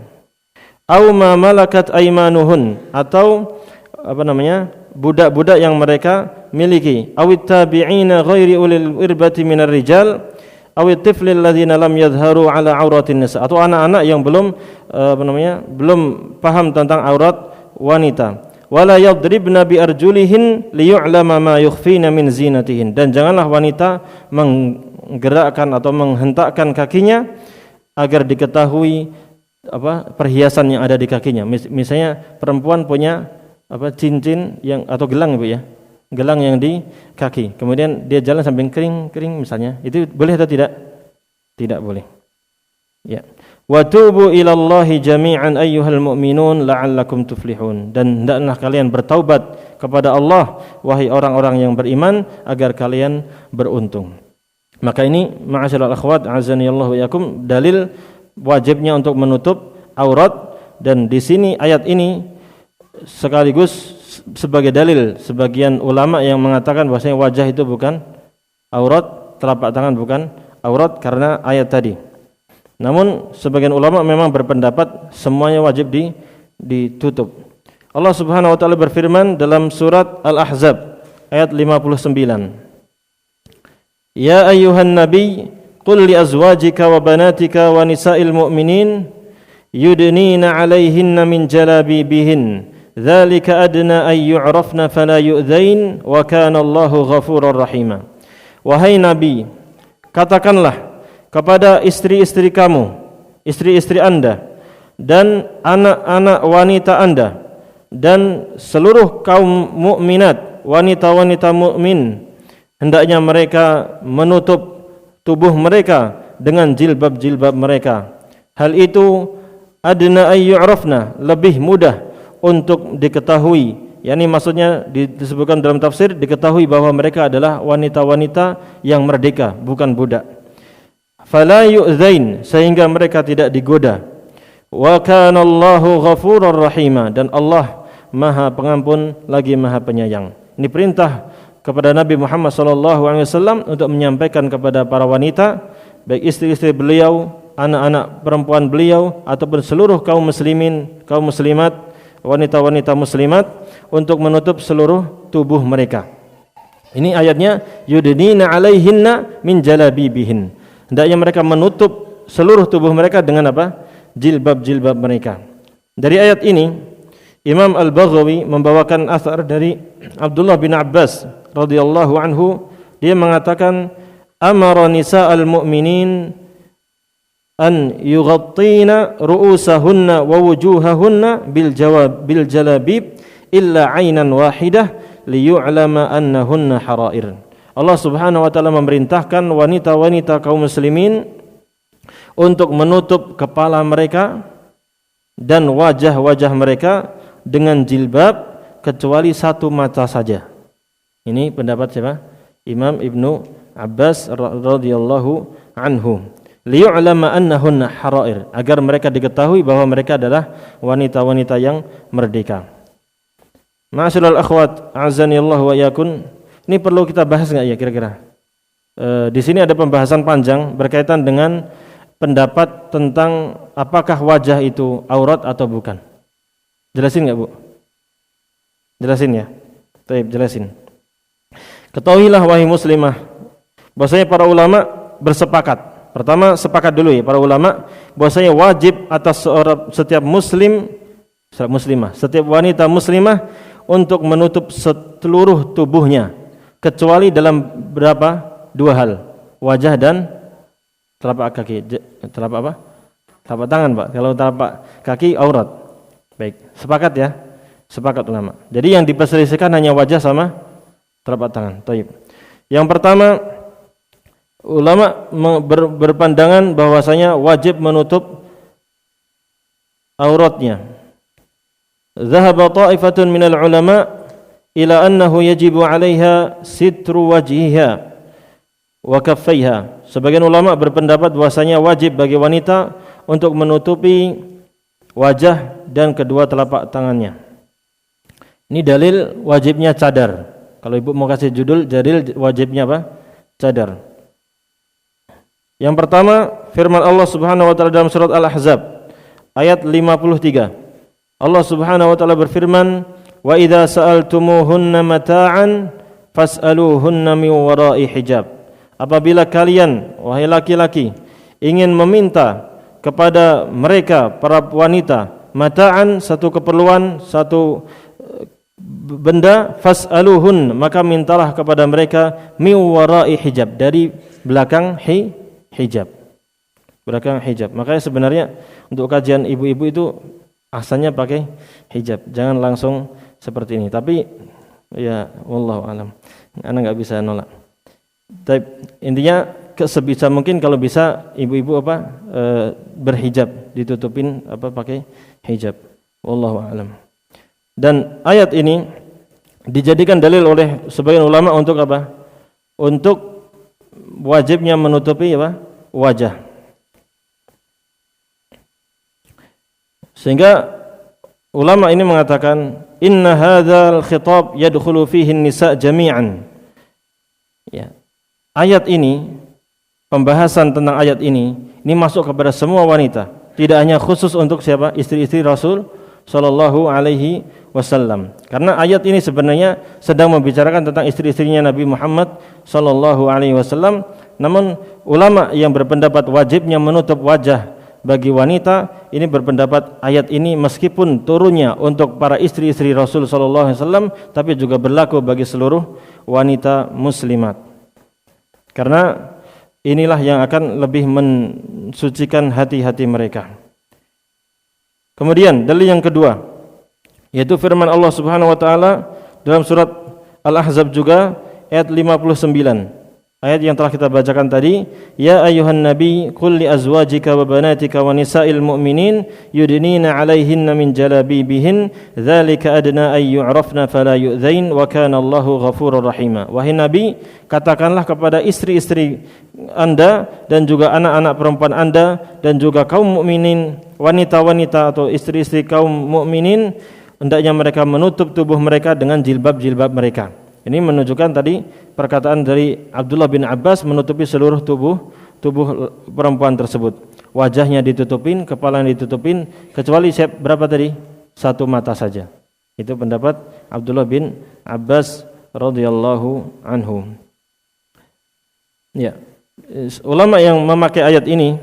Au ma malakat aimanuhun, atau budak-budak yang mereka miliki. Awit tabi'ina ghairi ulil irbati minar rijal, awit tiflil ladzina lam yadhharu ala auratin nisa, atau anak-anak yang belum paham tentang aurat wanita. Wala yadribna bi arjulihin liyu'lama ma yukhfina min zinatihin, dan janganlah wanita menggerakkan atau menghentakkan kakinya agar diketahui perhiasan yang ada di kakinya. Misalnya perempuan punya cincin yang atau gelang, Ibu, ya. Gelang yang di kaki. Kemudian dia jalan sambil kering misalnya. Itu boleh atau tidak? Tidak boleh. Ya. Wa tubu ilallahi jami'an ayyuhal mu'minun la'allakum tuflihun, dan hendaklah kalian bertaubat kepada Allah wahai orang-orang yang beriman agar kalian beruntung. Maka ini ma'asyiral akhwat azanillahu wa yakum, dalil wajibnya untuk menutup aurat. Dan di sini ayat ini sekaligus sebagai dalil sebagian ulama yang mengatakan bahwasanya wajah itu bukan aurat, telapak tangan bukan aurat karena ayat tadi. Namun sebagian ulama memang berpendapat semuanya wajib ditutup. Allah Subhanahu wa taala berfirman dalam surat Al-Ahzab ayat 59. Ya ayyuhan nabiy qul li azwajika wa banatika wa nisa'il mu'minin yudnina 'alaihinna min jalabibihin dzalika adna ay yu'rafna fala yu'dzain wa kana Allahu ghafurar rahima. Wahai nabi, katakanlah kepada istri-istri kamu, istri-istri Anda dan anak-anak wanita Anda dan seluruh kaum mukminat, wanita-wanita mukmin, hendaknya mereka menutup tubuh mereka dengan jilbab-jilbab mereka. Hal itu adna ay yu'rafna, lebih mudah untuk diketahui. Yani maksudnya disebutkan dalam tafsir, diketahui bahwa mereka adalah wanita-wanita yang merdeka, bukan budak. Fala yu'dzain, sehingga mereka tidak digoda. Wa kana Allahu ghafurur rahima, dan Allah Maha Pengampun lagi Maha Penyayang. Ini perintah kepada Nabi Muhammad SAW untuk menyampaikan kepada para wanita, baik istri-istri beliau, anak-anak perempuan beliau, ataupun seluruh kaum muslimin, kaum muslimat, wanita-wanita muslimat, untuk menutup seluruh tubuh mereka. Ini ayatnya yudnina 'alaihinna min jalabibihin. Hendaknya mereka menutup seluruh tubuh mereka dengan apa? Jilbab-jilbab mereka. Dari ayat ini Imam Al-Baghawi membawakan asar dari Abdullah bin Abbas radhiyallahu anhu, dia mengatakan amara nisa'al mu'minin an yughattina ru'usahunna wa wujuhahunna bil jalabib illa 'ainan wahidah liyu'lama annahunna harair. Allah Subhanahu wa taala memerintahkan wanita-wanita kaum muslimin untuk menutup kepala mereka dan wajah-wajah mereka dengan jilbab kecuali satu mata saja. Ini pendapat siapa? Imam Ibnu Abbas radhiyallahu anhu. Liyu'lama annahunna harair, agar mereka diketahui bahwa mereka adalah wanita-wanita yang merdeka. Ma'asyiral akhwat, a'azzanillahu wa iyyakum. Ini perlu kita bahas enggak ya kira-kira? Di sini ada pembahasan panjang berkaitan dengan pendapat tentang apakah wajah itu aurat atau bukan. Jelasin enggak, Bu? Jelasin ya. Baik, jelasin. Ketahuilah wahai muslimah, bahwasanya para ulama bersepakat. Pertama, sepakat dulu ya para ulama bahwasanya wajib atas setiap muslim, setiap wanita muslimah untuk menutup seluruh tubuhnya kecuali dalam berapa? Dua hal, wajah dan telapak kaki. Telapak apa? Telapak tangan, Pak. Kalau telapak kaki aurat. Baik, sepakat ya? Sepakat ulama. Jadi yang diperselisihkan hanya wajah sama telapak tangan. Baik. Yang pertama, ulama berpandangan bahwasanya wajib menutup auratnya. Dhahaba ta'ifatun minal ulama ila annahu yajibu 'alaiha sitru wajhiha wa kaffaiha. Sebagian ulama berpendapat bahwasanya wajib bagi wanita untuk menutupi wajah dan kedua telapak tangannya. Ini dalil wajibnya cadar. Kalau ibu mau kasih judul, dalil wajibnya apa? Cadar. Yang pertama, firman Allah Subhanahu wa taala dalam surat Al-Ahzab ayat 53. Allah Subhanahu wa taala berfirman, "Wa idza sa'altumuhunna mata'an fas'aluhunna min wara'i hijab." Apabila kalian wahai laki-laki ingin meminta kepada mereka para wanita mata'an, satu keperluan, satu benda, fas'aluhun, maka mintalah kepada mereka min wara'i hijab, dari belakang hijab. Belakang hijab. Makanya sebenarnya untuk kajian ibu-ibu itu asalnya pakai hijab, jangan langsung seperti ini. Tapi ya wallahu alam, ana enggak bisa nolak. Tapi intinya sebisa mungkin kalau bisa ibu-ibu berhijab, ditutupin pakai hijab. Wallahu alam. Dan ayat ini dijadikan dalil oleh sebagian ulama untuk apa? Untuk wajibnya menutupi wajah. Sehingga ulama ini mengatakan inna hadzal khitab yadkhulu fihi an-nisa jami'an. Ya. Ayat ini, pembahasan tentang ayat ini masuk kepada semua wanita, tidak hanya khusus untuk siapa? Istri-istri Rasul sallallahu alaihi wasallam. Karena ayat ini sebenarnya sedang membicarakan tentang istri-istrinya Nabi Muhammad sallallahu alaihi wasallam. Namun ulama yang berpendapat wajibnya menutup wajah bagi wanita ini berpendapat ayat ini meskipun turunnya untuk para istri-istri Rasul sallallahu alaihi wasallam, tapi juga berlaku bagi seluruh wanita muslimat. Karena inilah yang akan lebih mensucikan hati-hati mereka. Kemudian dalil yang kedua yaitu firman Allah Subhanahu wa taala dalam surat Al-Ahzab juga ayat 59. Ayat yang telah kita bacakan tadi, ya ayyuhan nabi qul li azwajika wa banatika wa nisa'il mu'minin yudnina 'alaihinna min jalabibihin dzalika adna ay yu'rafna fala yu'dzain wa kana Allahu ghafurur rahima. Wahai nabi, katakanlah kepada istri-istri Anda dan juga anak-anak perempuan Anda dan juga kaum mukminin, wanita-wanita atau istri-istri kaum mukminin, hendaknya mereka menutup tubuh mereka dengan jilbab-jilbab mereka. Ini menunjukkan tadi perkataan dari Abdullah bin Abbas menutupi seluruh tubuh perempuan tersebut. Wajahnya ditutupin, kepalanya ditutupin, kecuali berapa tadi? Satu mata saja. Itu pendapat Abdullah bin Abbas radhiyallahu anhu. Ya. Ulama yang memakai ayat ini,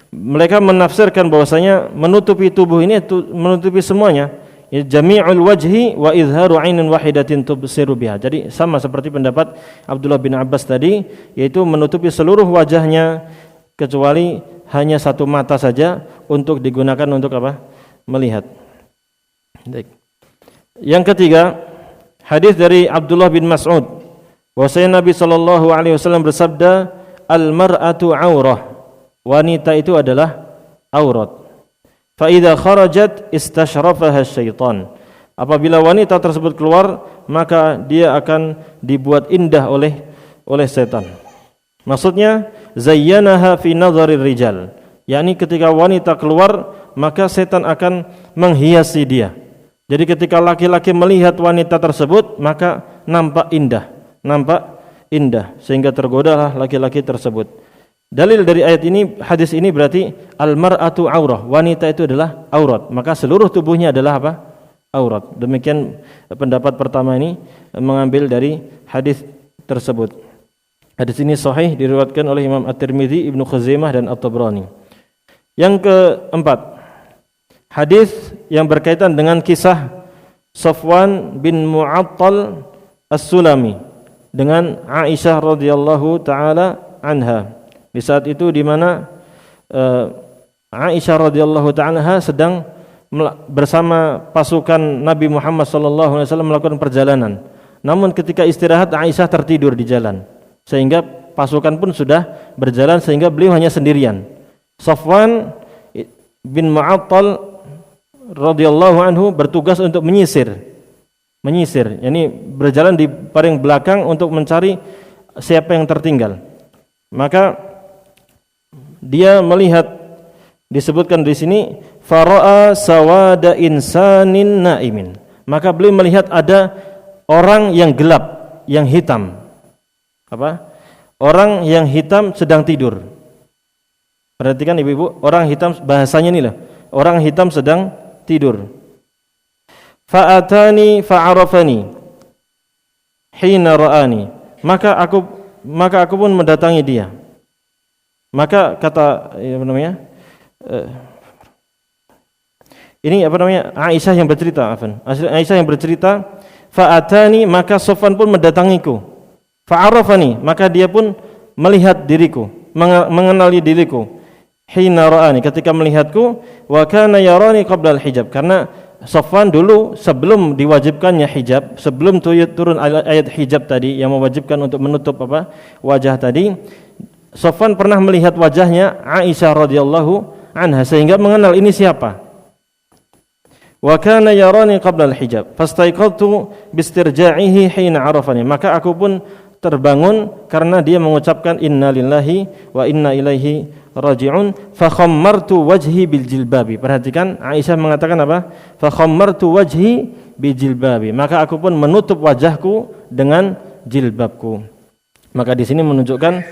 mereka menafsirkan bahwasanya menutupi tubuh ini menutupi semuanya. Jami'ul wajhi wa izharu 'ainin wahidatin tubsiru biha. Jadi sama seperti pendapat Abdullah bin Abbas tadi, yaitu menutupi seluruh wajahnya kecuali hanya satu mata saja untuk digunakan untuk apa? Melihat. Baik. Yang ketiga, hadis dari Abdullah bin Mas'ud bahwasanya Nabi sallallahu alaihi wasallam bersabda, "Al-mar'atu 'aurah." Wanita itu adalah aurat. Fa idza kharajat istashrafaha syaitan. Apabila wanita tersebut keluar, maka dia akan dibuat indah oleh setan. Maksudnya zayyanaha fi nadharir rijal. yakni ketika wanita keluar, maka setan akan menghiasi dia. Jadi ketika laki-laki melihat wanita tersebut, maka nampak indah sehingga tergodalah laki-laki tersebut. Dalil dari ayat ini, hadis ini berarti al-mar'atu aurah, wanita itu adalah aurat, maka seluruh tubuhnya adalah apa? Aurat. Demikian pendapat pertama ini mengambil dari hadis tersebut. Hadis ini sahih diriwayatkan oleh Imam At-Tirmidzi, Ibnu Khuzaimah dan At-Tabrani. Yang keempat, hadis yang berkaitan dengan kisah Safwan bin Mu'attal As-Sulami dengan Aisyah radhiyallahu taala anha. Di saat itu di mana Aisyah radhiyallahu taala anha sedang bersama pasukan Nabi Muhammad sallallahu alaihi wasallam melakukan perjalanan. Namun ketika istirahat Aisyah tertidur di jalan, sehingga pasukan pun sudah berjalan sehingga beliau hanya sendirian. Safwan bin Mu'attal radhiyallahu anhu bertugas untuk menyisir, yakni berjalan di paling belakang untuk mencari siapa yang tertinggal. Maka dia melihat, disebutkan di sini, fara'a sawada insanin naimin. Maka beliau melihat ada orang yang gelap, yang hitam. Apa? Orang yang hitam sedang tidur. Perhatikan ibu-ibu, orang hitam bahasanya ini loh. Orang hitam sedang tidur. Fa'atani fa'arafani hina ra'ani. Maka aku pun mendatangi dia. Maka kata Aisyah yang bercerita, Aisyah yang bercerita, fa'atani, maka Safwan pun mendatangiku. Fa'arafani, maka dia pun melihat diriku, mengenali diriku. Hina ra'ani, ketika melihatku, wa kana yarani qabla al-hijab, karena Safwan dulu sebelum diwajibkannya hijab, sebelum turun ayat hijab tadi yang mewajibkan untuk menutup wajah tadi, Safwan pernah melihat wajahnya Aisyah radhiyallahu anha sehingga mengenal ini siapa. Wa kana yarani qabla al-hijab fastaiqadtu bistirja'ihi hina arafani, maka aku pun terbangun karena dia mengucapkan inna lillahi wa inna ilaihi raji'un fa khammartu wajhi bil jilbabi. Perhatikan, Aisyah mengatakan apa? Fa khammartu wajhi bil jilbabi. Maka aku pun menutup wajahku dengan jilbabku. Maka di sini menunjukkan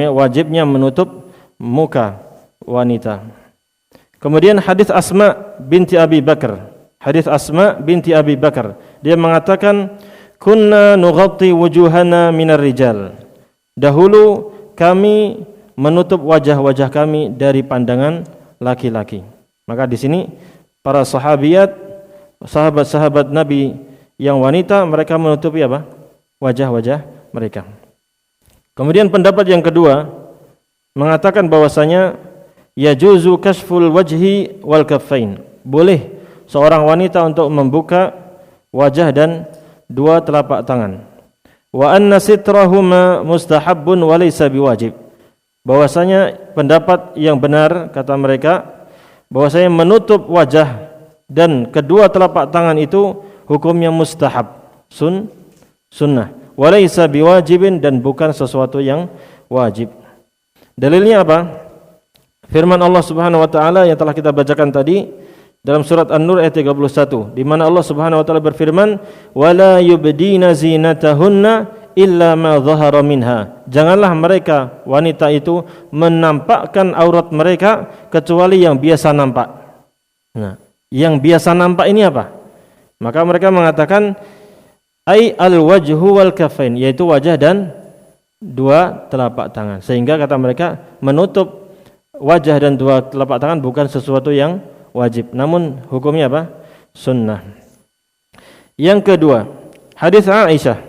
wajibnya menutup muka wanita. Kemudian hadis Asma binti Abi Bakar. Hadis Asma binti Abi Bakar. Dia mengatakan, "Kunna nughatti wujuhana minar rijal." Dahulu kami menutup wajah-wajah kami dari pandangan laki-laki. Maka di sini para sahabiat, sahabat-sahabat Nabi yang wanita, mereka menutupi apa? Wajah-wajah mereka. Kemudian pendapat yang kedua mengatakan bahwasanya yajuzu kashful wajhi wal kaffain. Boleh seorang wanita untuk membuka wajah dan dua telapak tangan. Wa anna sitrahuma mustahabbun wa laysa biwajib. Bahwasanya pendapat yang benar kata mereka bahwasanya menutup wajah dan kedua telapak tangan itu hukumnya mustahab, sunnah. Wa laysa biwajibin, dan bukan sesuatu yang wajib. Dalilnya apa? Firman Allah Subhanahu wa taala yang telah kita bacakan tadi dalam surat An-Nur ayat 31, di mana Allah Subhanahu wa taala berfirman, "Wala yubdina zinatahunna illa ma dhahara minha." Janganlah mereka wanita itu menampakkan aurat mereka kecuali yang biasa nampak. Nah, yang biasa nampak ini apa? Maka mereka mengatakan ai al-wajhu wal kafain, yaitu wajah dan dua telapak tangan. Sehingga kata mereka menutup wajah dan dua telapak tangan bukan sesuatu yang wajib, namun hukumnya apa? Sunnah. Yang kedua, hadis Aisyah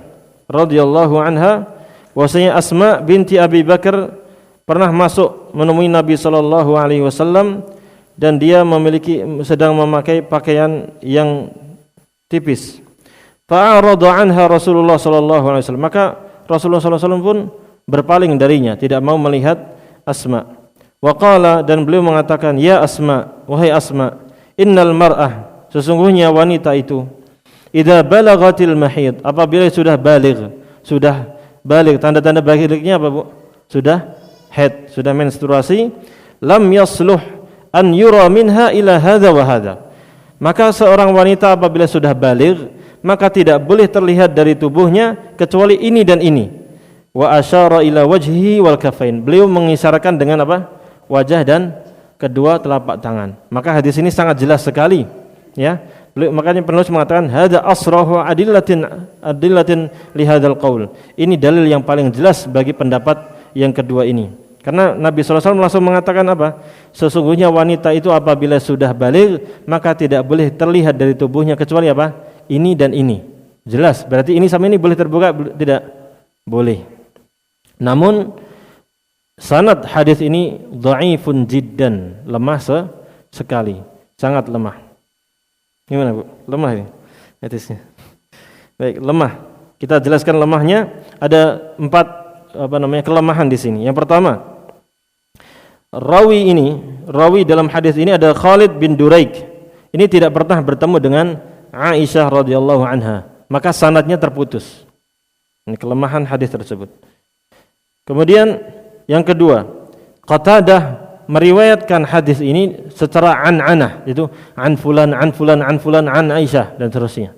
radhiyallahu anha, bahwasanya Asma binti Abi Bakar pernah masuk menemui Nabi sallallahu alaihi wasallam dan dia sedang memakai pakaian yang tipis. Fa'arada anha Rasulullah sallallahu alaihi wasallam. Maka Rasulullah sallallahu alaihi wasallam pun berpaling darinya, tidak mau melihat Asma. Wa qala, dan beliau mengatakan, "Ya Asma, wahai Asma, innal mar'ah, sesungguhnya wanita itu, idza balagatil mahid, apabila sudah balik, tanda-tanda balignya apa, Bu? Sudah haid, sudah menstruasi, lam yasluh an yura minha ila hadza wa hadza." Maka seorang wanita apabila sudah baligh, maka tidak boleh terlihat dari tubuhnya kecuali ini dan ini. Wa asyara ila wajhihi wal kafain. Beliau mengisyaratkan dengan apa? Wajah dan kedua telapak tangan. Maka hadis ini sangat jelas sekali, ya. Makanya penulis mengatakan hadza asrahu adillatin li hadzal qaul. Ini dalil yang paling jelas bagi pendapat yang kedua ini. Karena Nabi sallallahu alaihi wasallam langsung mengatakan apa? Sesungguhnya wanita itu apabila sudah baligh, maka tidak boleh terlihat dari tubuhnya kecuali apa? Ini dan ini. Jelas, berarti ini sama ini boleh terbuka? Tidak boleh. Namun sanad hadis ini dhaifun jiddan, lemah sekali, sangat lemah. Gimana, Bu? Lemah ini hadisnya. Baik, lemah. Kita jelaskan lemahnya. Ada 4 kelemahan di sini. Yang pertama, rawi dalam hadis ini ada Khalid bin Duraik. Ini tidak pernah bertemu dengan Aisyah radhiyallahu anha. Maka sanadnya terputus. Ini kelemahan hadis tersebut. Kemudian yang kedua, Qatadah meriwayatkan hadis ini secara an-anah, itu an fulan an Aisyah dan seterusnya.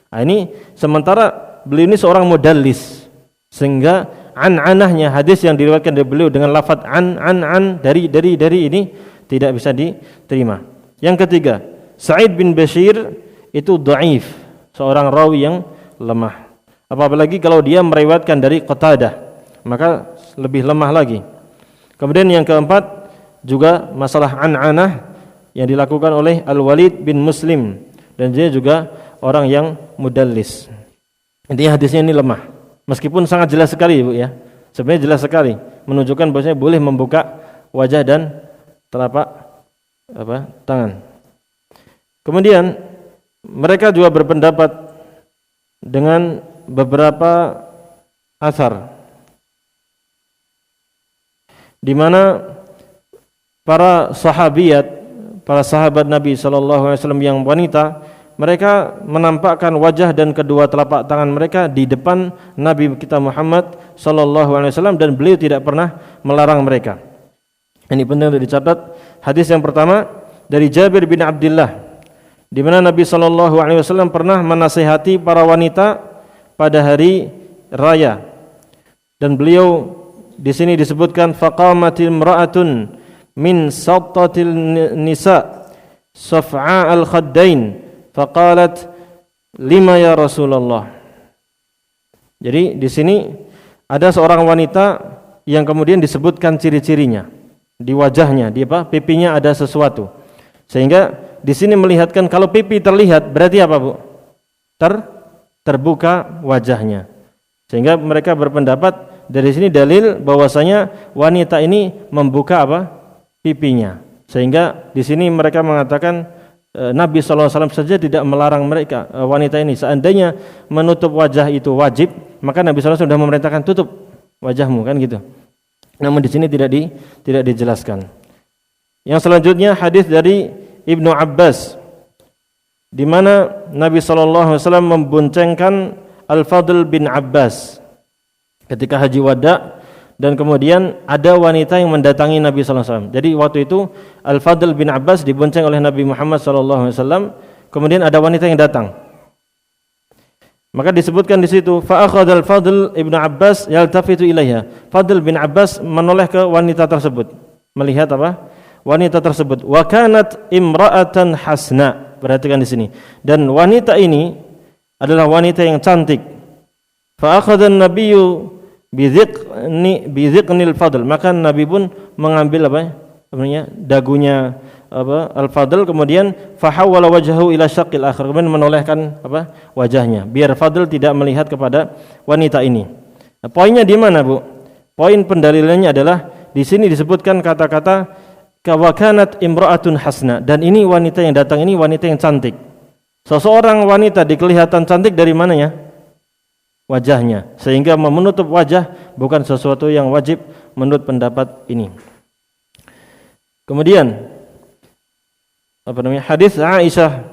Nah, ini sementara beliau ini seorang mudallis, sehingga an-anahnya hadis yang diriwayatkan dari beliau dengan lafaz an dari ini tidak bisa diterima. Yang ketiga, Sa'id bin Bashir itu dhaif, seorang rawi yang lemah. Apalagi kalau dia meriwayatkan dari Qatadah, maka lebih lemah lagi. Kemudian yang keempat juga masalah an-anah yang dilakukan oleh Al-Walid bin Muslim, dan dia juga orang yang mudallis. Intinya hadisnya ini lemah, meskipun sangat jelas sekali, Bu, ya. Sebenarnya jelas sekali menunjukkan bahwasanya boleh membuka wajah dan telapak tangan. Kemudian mereka juga berpendapat dengan beberapa athar di mana para sahabat Nabi sallallahu alaihi wasallam yang wanita, mereka menampakkan wajah dan kedua telapak tangan mereka di depan Nabi kita Muhammad sallallahu alaihi wasallam, dan beliau tidak pernah melarang mereka. Ini penting untuk dicatat. Hadis yang pertama dari Jabir bin Abdullah, di mana Nabi sallallahu alaihi wasallam pernah menasihati para wanita pada hari raya. Dan beliau di sini disebutkan faqamatil imra'atun min sattatil nisa saf'a al-khaddain faqalat lima ya Rasulullah. Jadi di sini ada seorang wanita yang kemudian disebutkan ciri-cirinya di wajahnya, di pipinya ada sesuatu. Sehingga di sini melihatkan kalau pipi terlihat berarti apa, Bu? Terbuka wajahnya. Sehingga mereka berpendapat dari sini dalil bahwasanya wanita ini membuka pipinya. Sehingga di sini mereka mengatakan Nabi SAW saja tidak melarang mereka wanita ini. Seandainya menutup wajah itu wajib, maka Nabi SAW sudah memerintahkan tutup wajahmu, kan gitu. Namun di sini tidak dijelaskan. Yang selanjutnya hadis dari Ibnu Abbas, di mana Nabi SAW memboncengkan Al-Fadl bin Abbas ketika haji wada, dan kemudian ada wanita yang mendatangi Nabi SAW. Jadi waktu itu Al-Fadl bin Abbas dibonceng oleh Nabi Muhammad SAW. Kemudian ada wanita yang datang. Maka disebutkan di situ, fa akhadha al-Fadl ibn Abbas yaltafitu ilaiha. Fadl bin Abbas menoleh ke wanita tersebut, melihat wanita tersebut. Wa kanat imra'atan hasna. Perhatikan di sini. Dan wanita ini adalah wanita yang cantik. Fa akhadha an-nabiyyu bidhiqnil Fadl. Maka Nabi pun mengambil dagunya Al-Fadl, kemudian fahawwala wajhahu ila syaqqil akhir, kemudian menolehkan wajahnya biar Fadl tidak melihat kepada wanita ini. Nah, poinnya di mana, Bu? Poin pendalilannya adalah di sini disebutkan kata-kata kawakanat imra'atun hasna, dan ini wanita yang datang ini wanita yang cantik. Seseorang wanita dikelihatan cantik dari mananya? Wajahnya. Sehingga menutup wajah bukan sesuatu yang wajib menurut pendapat ini. Kemudian hadis Aisyah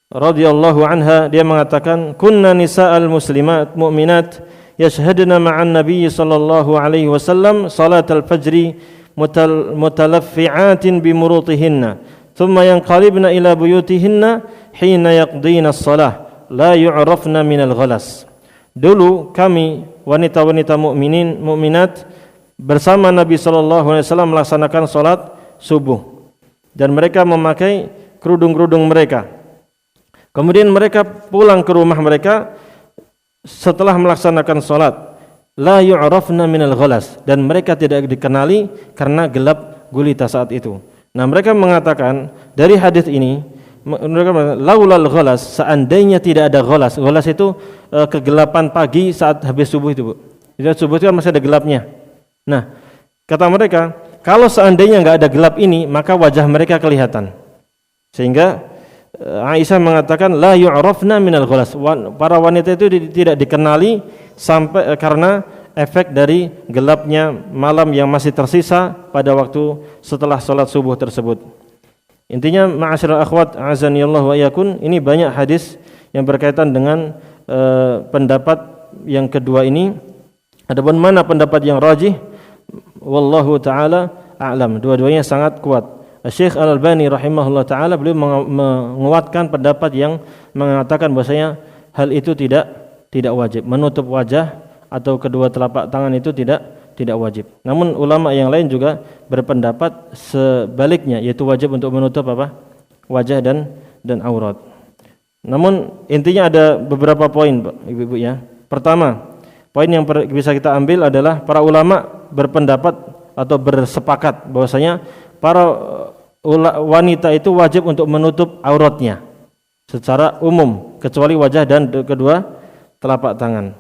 radhiyallahu anha, dia mengatakan kunna nisa'al muslimat mu'minat yashhadna ma'an nabiy sallallahu alaihi wasallam salatal fajri mutalaffi'atin bimurutihinna thumma yanqalibna ila buyutihinna hina yaqdina as-salah la yu'rafna minal ghalas. Dulu kami wanita-wanita mukminat bersama Nabi sallallahu alaihi wasallam melaksanakan salat subuh, dan mereka memakai kerudung-kerudung mereka. Kemudian mereka pulang ke rumah mereka setelah melaksanakan salat, la yu'rafna minal ghalas, dan mereka tidak dikenali karena gelap gulita saat itu. Nah, mereka mengatakan dari hadis ini, mereka mengatakan laulal ghalas, seandainya tidak ada ghalas. Ghalas itu kegelapan pagi saat habis subuh itu, Bu. Jadi subuh itu kan masih ada gelapnya. Nah, kata mereka, kalau seandainya enggak ada gelap ini, maka wajah mereka kelihatan. Sehingga Aisyah mengatakan la yu'rafna minal ghalas. Para wanita itu tidak dikenali sampai karena efek dari gelapnya malam yang masih tersisa pada waktu setelah salat subuh tersebut. Intinya ma'asyiral akhwat azanillahu wa iyyakum, ini banyak hadis yang berkaitan dengan pendapat yang kedua ini. Adapun mana pendapat yang rajih, wallahu taala a'lam, dua-duanya sangat kuat. Syekh Al-Albani rahimahullah taala beliau menguatkan pendapat yang mengatakan bahwasanya hal itu tidak wajib, menutup wajah atau kedua telapak tangan itu tidak wajib. Namun ulama yang lain juga berpendapat sebaliknya, yaitu wajib untuk menutup wajah dan aurat. Namun intinya ada beberapa poin, Pak, Ibu-ibu ya. Pertama, poin yang bisa kita ambil adalah para ulama berpendapat atau bersepakat bahwasanya para wanita itu wajib untuk menutup auratnya secara umum kecuali wajah dan kedua telapak tangan.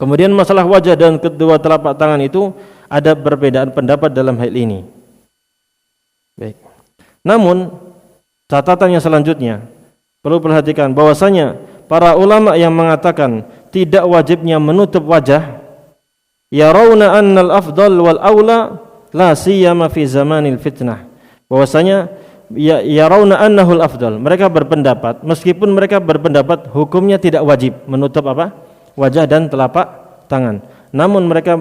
Kemudian masalah wajah dan kedua telapak tangan itu ada perbedaan pendapat dalam hal ini. Baik. Namun catatan yang selanjutnya perlu perhatikan bahwasanya para ulama yang mengatakan tidak wajibnya menutup wajah, yarawna annal afdal wal aula la siyama fi zamanil fitnah. Bahwasanya yarawna annahul afdal. Mereka berpendapat, meskipun mereka berpendapat hukumnya tidak wajib menutup wajah dan telapak tangan. Namun mereka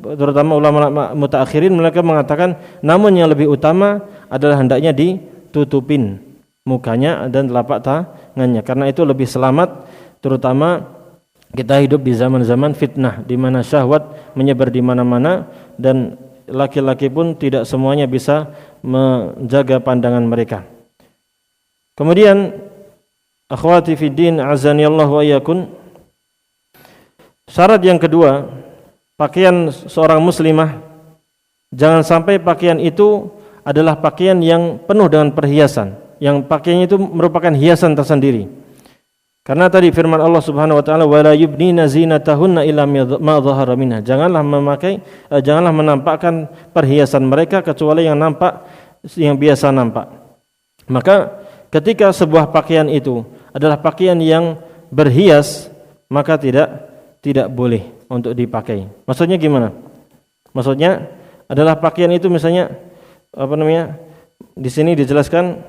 terutama ulama mutaakhirin mereka mengatakan namun yang lebih utama adalah hendaknya ditutupin mukanya dan telapak tangannya karena itu lebih selamat, terutama kita hidup di zaman-zaman fitnah di mana syahwat menyebar di mana-mana dan laki-laki pun tidak semuanya bisa menjaga pandangan mereka. Kemudian akhwati fid din azanillahu wa iyyakum, syarat yang kedua, pakaian seorang muslimah jangan sampai pakaian itu adalah pakaian yang penuh dengan perhiasan, yang pakaiannya itu merupakan hiasan tersendiri. Karena tadi firman Allah Subhanahu wa taala wala yubnina zinatahunna illa ma dhahara minha. Janganlah menampakkan perhiasan mereka kecuali yang nampak, yang biasa nampak. Maka ketika sebuah pakaian itu adalah pakaian yang berhias, maka tidak boleh untuk dipakai. Maksudnya gimana? Maksudnya adalah pakaian itu misalnya di sini dijelaskan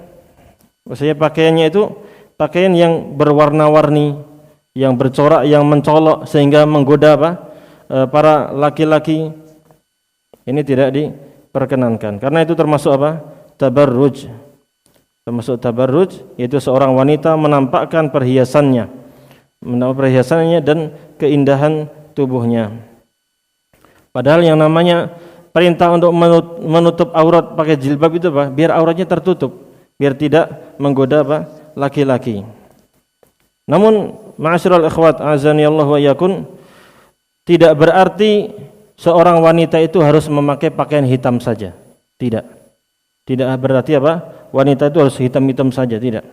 maksudnya pakaiannya itu pakaian yang berwarna-warni, yang bercorak, yang mencolok sehingga menggoda para laki-laki. Ini tidak diperkenankan. Karena itu termasuk tabarruj. Termasuk tabarruj, yaitu seorang wanita menampakkan perhiasannya dan keindahan tubuhnya. Padahal yang namanya perintah untuk menutup aurat pakai jilbab itu biar auratnya tertutup, biar tidak menggoda laki-laki. Namun ma'asyiral ikhwat azanillahu wa iyyakum, tidak berarti seorang wanita itu harus memakai pakaian hitam saja. Tidak berarti wanita itu harus hitam-hitam saja, tidak.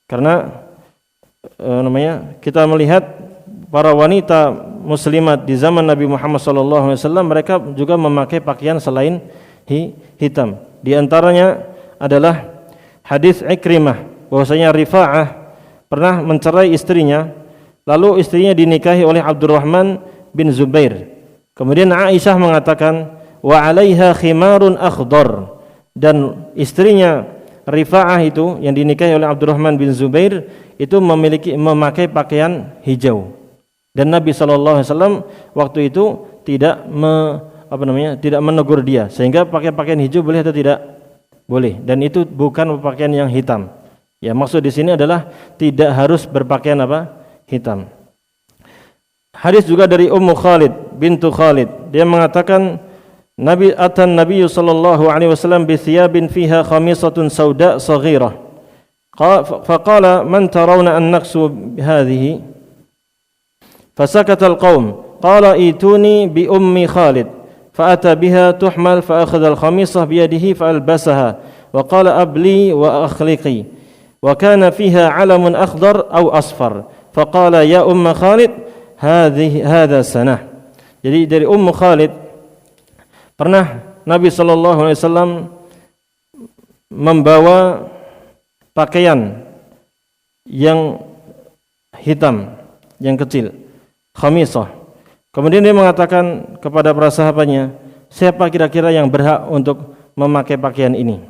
Karena kita melihat para wanita muslimat di zaman Nabi Muhammad SAW, mereka juga memakai pakaian selain hitam. Di antaranya adalah hadis Ikrimah bahwasanya Rifa'ah pernah mencerai istrinya, lalu istrinya dinikahi oleh Abdurrahman bin Zubair. Kemudian Aisyah mengatakan wa 'alaiha khimarun akhdar, dan istrinya Rifa'ah itu yang dinikahi oleh Abdurrahman bin Zubair itu memakai pakaian hijau. Dan Nabi SAW waktu itu tidak menegur dia, sehingga pakai pakaian hijau boleh atau tidak? Boleh. Dan itu bukan pakaian yang hitam. Ya, maksud di sini adalah tidak harus berpakaian hitam. Hadis juga dari Ummu Khalid bintu Khalid, dia mengatakan Nabi sallallahu alaihi wasallam bi thiyabin fiha khamisatun sauda saghirah. Faqala man tarawna an naqsu hadhihi? Fasakata al-qaum. Qala ituni bi ummi Khalid. Fa'ata biha tuhmal fa akhadha al-khamisah bi yadihi fa albasaha wa qala abli wa akhliqi. Wa kana fiha 'alamun akhdar aw asfar. Faqala ya umma Khalid hadha sanah. Jadi dari Ummu Khalid, pernah Nabi sallallahu alaihi wasallam membawa pakaian yang hitam, yang kecil, khamisah. Kemudian dia mengatakan kepada para sahabatnya, siapa kira-kira yang berhak untuk memakai pakaian ini?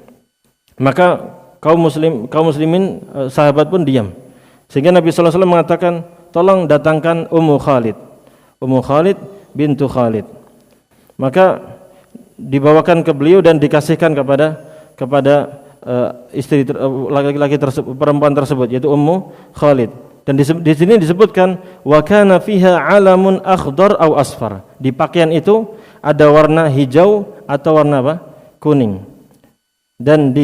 Maka kaum muslimin sahabat pun diam. Sehingga Nabi sallallahu alaihi wasallam mengatakan, tolong datangkan Ummu Khalid bintu Khalid. Maka dibawakan ke beliau dan dikasihkan kepada istri laki-laki tersebut, perempuan tersebut, yaitu Ummu Khalid. Dan di sini disebutkan wa kana fiha 'alamun akhdar aw asfar. Di pakaian itu ada warna hijau atau warna kuning. Dan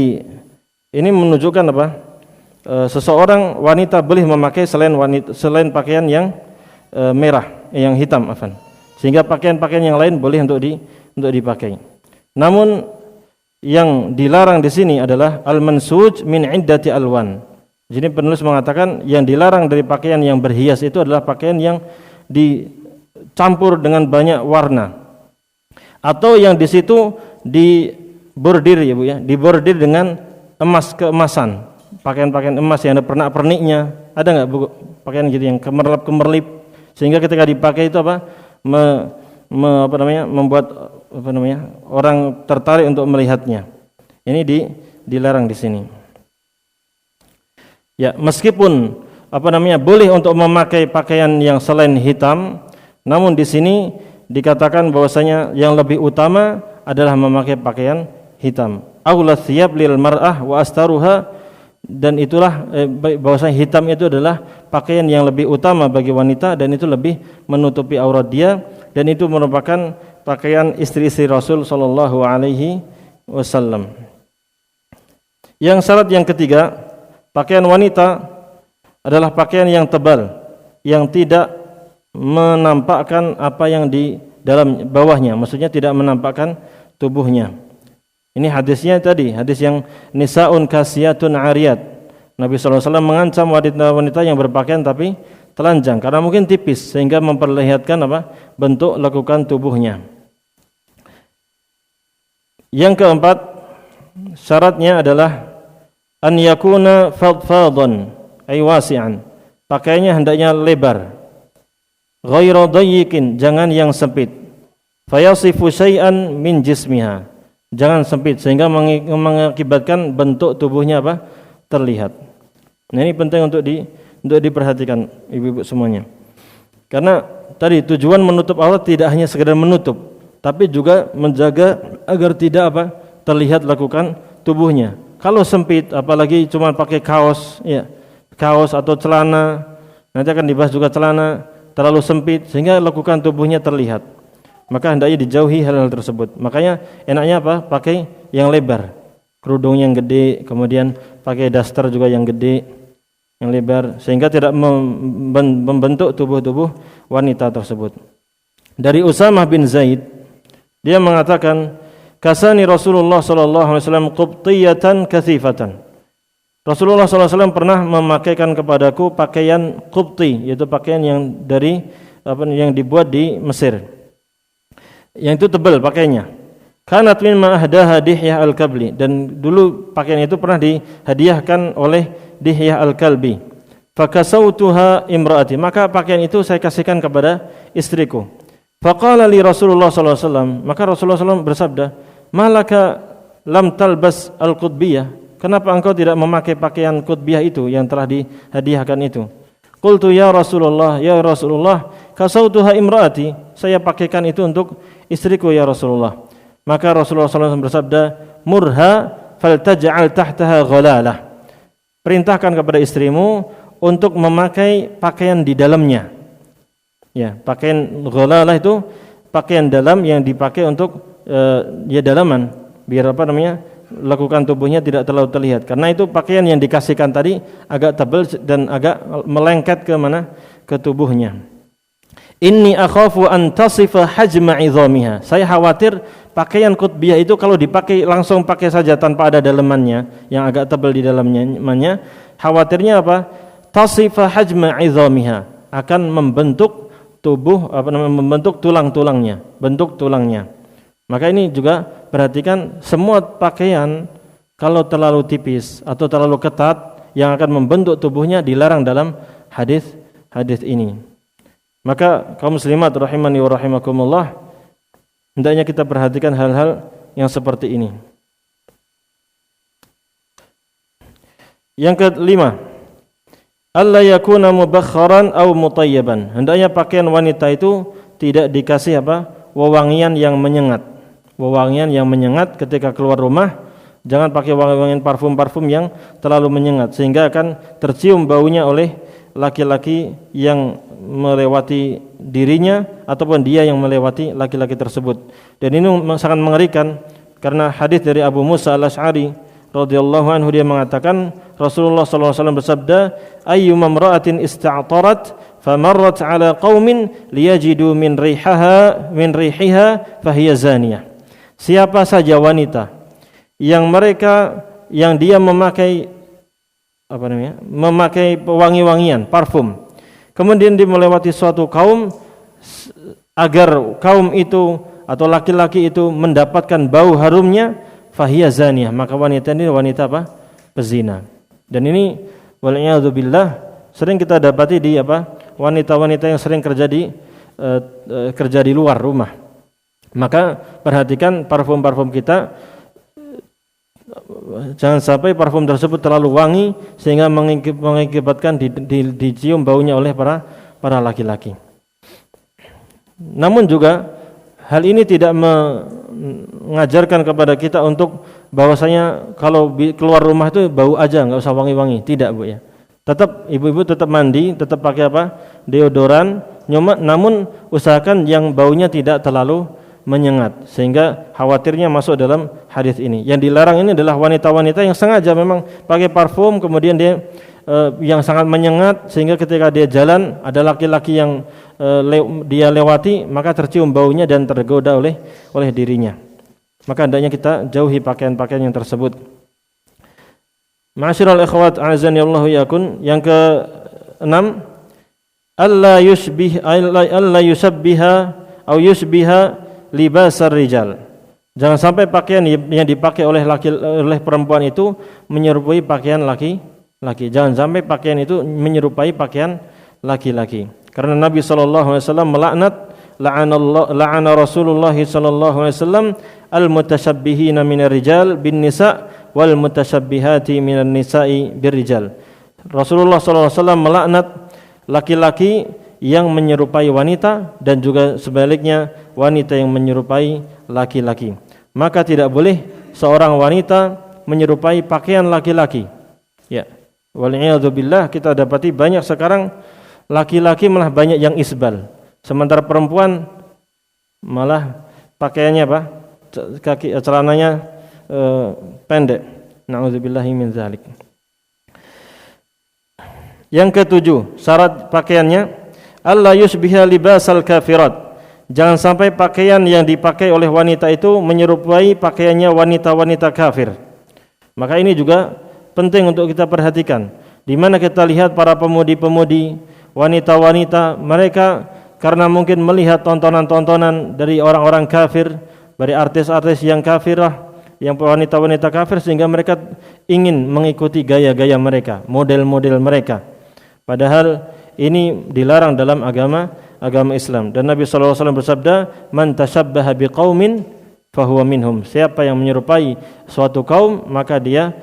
ini menunjukkan seseorang wanita boleh memakai selain pakaian yang merah, yang hitam, sehingga pakaian-pakaian yang lain boleh untuk dipakai. Namun yang dilarang di sini adalah al-mansuj min iddati alwan. Jadi penulis mengatakan yang dilarang dari pakaian yang berhias itu adalah pakaian yang dicampur dengan banyak warna, atau yang di situ dibordir, ya Bu ya, dibordir dengan keemasan, pakaian-pakaian emas yang ada pernak-perniknya. Ada nggak Bu pakaian gitu yang kemerlap-kemerlip sehingga ketika dipakai itu membuat orang tertarik untuk melihatnya. Ini dilarang di sini. Ya, meskipun boleh untuk memakai pakaian yang selain hitam, namun di sini dikatakan bahwasanya yang lebih utama adalah memakai pakaian hitam. Aula thiyab lil mar'ah wa astaruha, dan itulah bahwasanya hitam itu adalah pakaian yang lebih utama bagi wanita dan itu lebih menutupi aurat dia, dan itu merupakan pakaian istri-istri Rasul sallallahu alaihi wasallam. Yang syarat yang ketiga, pakaian wanita adalah pakaian yang tebal, yang tidak menampakkan apa yang di dalam bawahnya, maksudnya tidak menampakkan tubuhnya. Ini hadisnya tadi, hadis yang nisaun kasiyatun ariyat. Nabi SAW mengancam wanita-wanita yang berpakaian tapi telanjang karena mungkin tipis sehingga memperlihatkan bentuk lekukan tubuhnya. Yang keempat, syaratnya adalah an yakuna fadfadan ay wasi'an. Pakaiannya hendaknya lebar. Ghairu dayyikin, jangan yang sempit. Fayasifu syai'an min jismiha. Jangan sempit sehingga mengakibatkan bentuk tubuhnya terlihat. Nah, ini penting untuk diperhatikan ibu-ibu semuanya. Karena tadi tujuan menutup aurat tidak hanya sekedar menutup, tapi juga menjaga agar tidak terlihat lekukan tubuhnya. Kalau sempit, apalagi cuma pakai kaos atau celana, nanti akan dibahas juga celana terlalu sempit sehingga lekukan tubuhnya terlihat. Maka hendaknya dijauhi hal-hal tersebut. Makanya enaknya pakai yang lebar, kerudung yang gede, kemudian pakai daster juga yang gede, yang lebar, sehingga tidak membentuk tubuh wanita tersebut. Dari Usamah bin Zaid, dia mengatakan, kasani Rasulullah sallallahu alaihi wasallam qubtiyatan kathifatan. Rasulullah sallallahu alaihi wasallam pernah memakaikan kepadaku pakaian qubti, yaitu pakaian yang yang dibuat di Mesir. Yang itu tebal pakaiannya. Kanat mimma ahdaha Dihyah al-Kalbi, dan dulu pakaian itu pernah dihadiahkan oleh Dihyah al-Kalbi. Fakasautuha imraati, maka pakaian itu saya kasihkan kepada istriku. Faqala li Rasulullah sallallahu alaihi wasallam, maka Rasulullah sallallahu bersabda, "Malaka lam talbas al-qutbiyah?" Kenapa engkau tidak memakai pakaian qutbiyah itu yang telah dihadiahkan itu? Qultu ya Rasulullah, kasautuha imraati, saya pakaikan itu untuk istriku ya Rasulullah. Maka Rasulullah SAW bersabda, murha faltaj'al tahtaha ghalalah. Perintahkan kepada istrimu untuk memakai pakaian di dalamnya. Ya, pakaian ghalalah itu pakaian dalam yang dipakai untuk dalaman, biar lakukan tubuhnya tidak terlalu terlihat. Karena itu pakaian yang dikasihkan tadi agak tebal dan agak melengket ke mana? Ke tubuhnya. Inni akhafu an tasifa hajma idhamiha. Saya khawatir pakaian qutbiyah itu kalau dipakai langsung pakai saja tanpa ada dalamannya yang agak tebal di dalamnya, khawatirnya tasifa hajma idhamiha, akan membentuk tubuh membentuk tulang-tulangnya, bentuk tulangnya. Maka ini juga perhatikan, semua pakaian kalau terlalu tipis atau terlalu ketat yang akan membentuk tubuhnya dilarang dalam hadis ini. Maka kaum muslimat rahimani wa rahimakumullah, hendaknya kita perhatikan hal-hal yang seperti ini. Yang kelima, alla yakuna mubakharan aw mutayyiban. Hendaknya pakaian wanita itu tidak dikasih wewangian yang menyengat. Wewangian yang menyengat ketika keluar rumah, jangan pakai wangian parfum-parfum yang terlalu menyengat sehingga akan tercium baunya oleh laki-laki yang melewati dirinya ataupun dia yang melewati laki-laki tersebut. Dan ini sangat mengerikan karena hadis dari Abu Musa al-Asy'ari radhiyallahu anhu, dia mengatakan Rasulullah sallallahu alaihi wasallam bersabda, ayyuma imra'atin ista'tarat famarrat 'ala qaumin liyajidu min rihiha fahiya zaniyah. Siapa saja wanita yang dia memakai memakai wangi-wangian, parfum, kemudian dia melewati suatu kaum agar kaum itu atau laki-laki itu mendapatkan bau harumnya, fahiya zaniyah, maka wanita ini wanita pezina. Dan ini wal'iyadzubillah sering kita dapati di wanita-wanita yang sering kerja di luar rumah. Maka perhatikan parfum-parfum kita, jangan sampai parfum tersebut terlalu wangi sehingga mengakibatkan dicium baunya oleh para laki-laki. Namun juga hal ini tidak mengajarkan kepada kita untuk bahwasanya kalau keluar rumah itu bau aja, enggak usah wangi-wangi. Tidak, Bu ya. Tetap ibu-ibu tetap mandi, tetap pakai apa? Deodoran, namun usahakan yang baunya tidak terlalu menyengat sehingga khawatirnya masuk dalam hadis ini. Yang dilarang ini adalah wanita-wanita yang sengaja memang pakai parfum, kemudian dia yang sangat menyengat sehingga ketika dia jalan ada laki-laki yang dia lewati maka tercium baunya dan tergoda oleh dirinya. Maka hendaknya kita jauhi pakaian-pakaian yang tersebut. Ma'asyiral ikhwat a'azani Allah yakun. Yang ke-6, alla yushabbiha atau yushbiha libasar rijal. Jangan sampai pakaian yang dipakai oleh perempuan itu menyerupai pakaian laki-laki. Jangan sampai pakaian itu menyerupai pakaian laki-laki. Karena Nabi sallallahu alaihi wasallam melaknat, la'ana Rasulullah sallallahu alaihi wasallam al-mutasyabbihina minar rijal bin nisa wal mutasyabbihati minan nisa'i birrijal. Rasulullah sallallahu alaihi wasallam melaknat laki-laki yang menyerupai wanita dan juga sebaliknya wanita yang menyerupai laki-laki. Maka tidak boleh seorang wanita menyerupai pakaian laki-laki. Ya. Wal'iyadzu billah, kita dapati banyak sekarang laki-laki malah banyak yang isbal. Sementara perempuan malah pakaiannya apa? Celananya pendek. Na'udzubillahi min dzalik. Yang ke-7, syarat pakaiannya alla yusbiha libasal kafirat. Jangan sampai pakaian yang dipakai oleh wanita itu menyerupai pakaiannya wanita-wanita kafir. Maka ini juga penting untuk kita perhatikan. Di mana kita lihat para pemudi-pemudi, wanita-wanita, mereka karena mungkin melihat tontonan-tontonan dari orang-orang kafir, dari artis-artis yang kafirah, yang wanita-wanita kafir, sehingga mereka ingin mengikuti gaya-gaya mereka, model-model mereka. Padahal ini dilarang dalam agama Islam. Dan Nabi sallallahu alaihi wasallam bersabda, "Man tashabbaha biqaumin fahuwa minhum." Siapa yang menyerupai suatu kaum, maka dia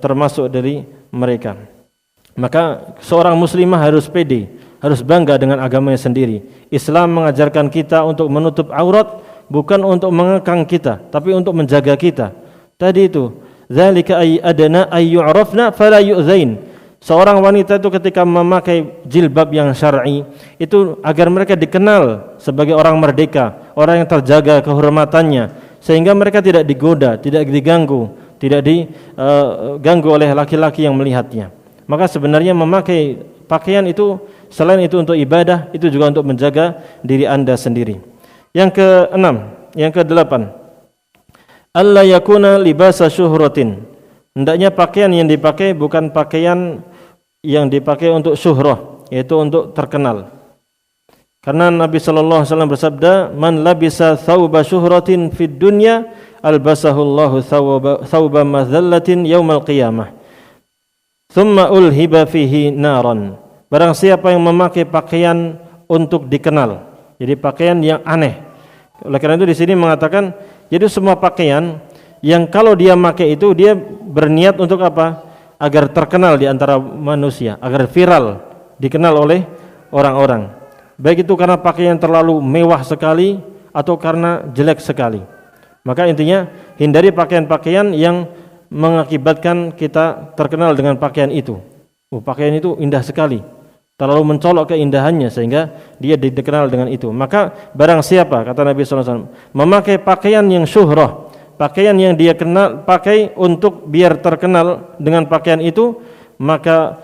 termasuk dari mereka. Maka seorang muslimah harus pede, harus bangga dengan agamanya sendiri. Islam mengajarkan kita untuk menutup aurat, bukan untuk mengekang kita, tapi untuk menjaga kita. Tadi itu, zalika ay adana ay yu'rafna fala yu'zain. Seorang wanita itu ketika memakai jilbab yang syar'i itu agar mereka dikenal sebagai orang merdeka, orang yang terjaga kehormatannya, sehingga mereka tidak digoda, tidak diganggu, tidak diganggu oleh laki-laki yang melihatnya. Maka sebenarnya memakai pakaian itu selain itu untuk ibadah, itu juga untuk menjaga diri Anda sendiri. Yang ke-6, yang ke-8, alla yakuna libasa syuhratin. Hendaknya pakaian yang dipakai bukan pakaian yang dipakai untuk syuhrah, yaitu untuk terkenal. Karena Nabi sallallahu alaihi wasallam bersabda, "Man labisa thawba syuhratin fid dunya, albasahullahu thawba madzallatin yaumal qiyamah. Tsumma ulhiba fihi naran." Barang siapa yang memakai pakaian untuk dikenal, jadi pakaian yang aneh. Oleh karena itu di sini mengatakan, jadi semua pakaian yang kalau dia pakai itu dia berniat untuk apa? Agar terkenal di antara manusia, agar viral, dikenal oleh orang-orang. Baik itu karena pakaian terlalu mewah sekali atau karena jelek sekali. Maka intinya hindari pakaian-pakaian yang mengakibatkan kita terkenal dengan pakaian itu. Pakaian itu indah sekali, terlalu mencolok keindahannya sehingga dia dikenal dengan itu. Maka barang siapa, kata Nabi SAW, memakai pakaian yang syuhrah, pakaian yang dia pakai untuk biar terkenal dengan pakaian itu, maka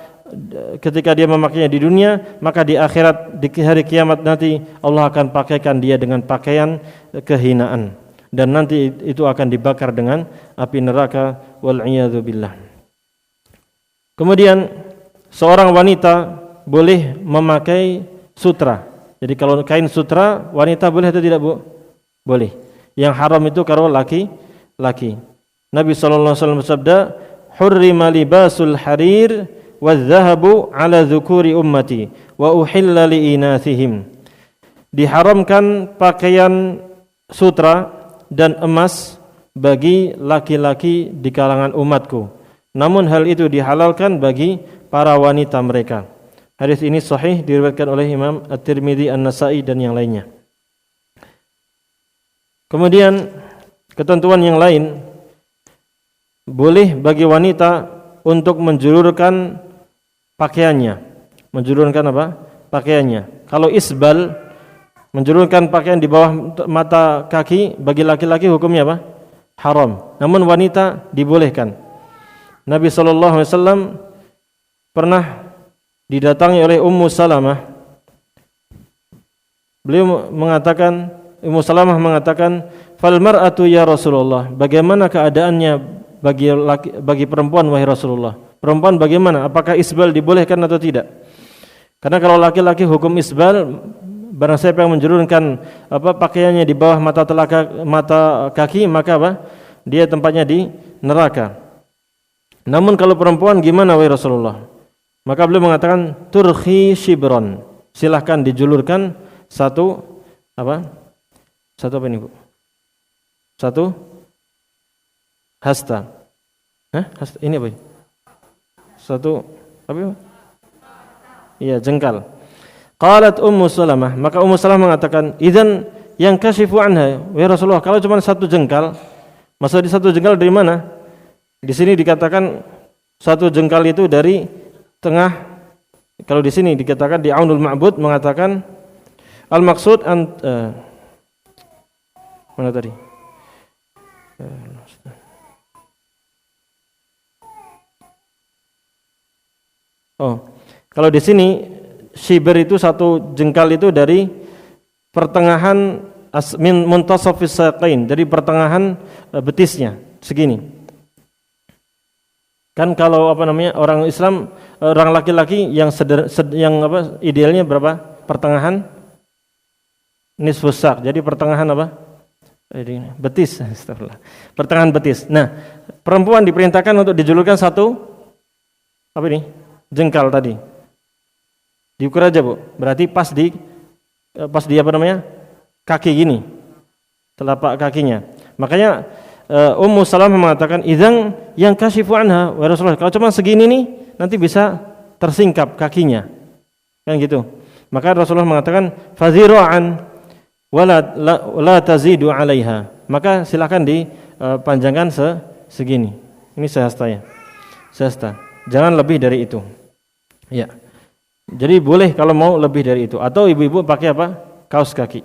ketika dia memakainya di dunia, maka di akhirat, di hari kiamat nanti Allah akan pakaikan dia dengan pakaian kehinaan, dan nanti itu akan dibakar dengan api neraka, wal'iyadzu billah. Kemudian seorang wanita boleh memakai sutra. Jadi kalau kain sutra wanita boleh atau tidak, Bu? Boleh. Yang haram itu kalau laki-laki. Nabi sallallahu alaihi wasallam bersabda, "Hurrima libasul harir wadh-dhahabu 'ala dzukuri ummati wa uhilla li inathihim." Diharamkan pakaian sutra dan emas bagi laki-laki di kalangan umatku. Namun hal itu dihalalkan bagi para wanita mereka. Hadis ini sahih diriwayatkan oleh Imam At-Tirmidzi, An-Nasa'i dan yang lainnya. Kemudian ketentuan yang lain, boleh bagi wanita untuk menjulurkan pakaiannya. Menjulurkan apa? Pakaiannya. Kalau isbal, menjulurkan pakaian di bawah mata kaki, bagi laki-laki hukumnya apa? Haram. Namun wanita dibolehkan. Nabi SAW pernah didatangi oleh Ummu Salamah. Ummu Salamah mengatakan, "Fal mar'atu ya Rasulullah." Bagaimana keadaannya bagi perempuan wahai Rasulullah? Perempuan bagaimana? Apakah isbal dibolehkan atau tidak? Karena kalau laki-laki hukum isbal, barang siapa yang menjulurkan pakaiannya di bawah mata kaki, maka dia tempatnya di neraka. Namun kalau perempuan gimana wahai Rasulullah? Maka beliau mengatakan, turhi shibron. Silahkan dijulurkan satu apa ini, Bu? Satu hasta. Hasta ini apa? Satu apa? Iya, jengkal. Qalat Ummu Salamah, maka Ummu Salamah mengatakan, "Idzan yang kashifu anha." Ya Rasulullah, kalau cuma satu jengkal, maksud di satu jengkal dari mana? Di sini dikatakan satu jengkal itu dari tengah. Kalau di sini dikatakan di Aunul Ma'bud mengatakan al-maqsud mana tadi? Kalau di sini shibr itu satu jengkal itu dari pertengahan muntasafis saqain, dari pertengahan betisnya segini. Kan kalau orang Islam, orang laki-laki yang idealnya berapa? Pertengahan nisfus saq. Jadi pertengahan betis, astagfirullah. Pertengahan betis. Nah, perempuan diperintahkan untuk dijulurkan satu jengkal tadi. Diukur aja, Bu. Berarti pas di kaki gini. Telapak kakinya. Makanya Ummu Salamah mengatakan, "Idzan yang kashifu anha wa Rasulullah." Kalau cuma segini nih, nanti bisa tersingkap kakinya. Kan gitu. Maka Rasulullah mengatakan, "Fadhira'an wa la tazidu 'alaiha." Maka silakan dipanjangkan segini. Ini sehastanya. Sehasta. Jangan lebih dari itu. Ya. Jadi boleh kalau mau lebih dari itu, atau ibu-ibu pakai kaos kaki.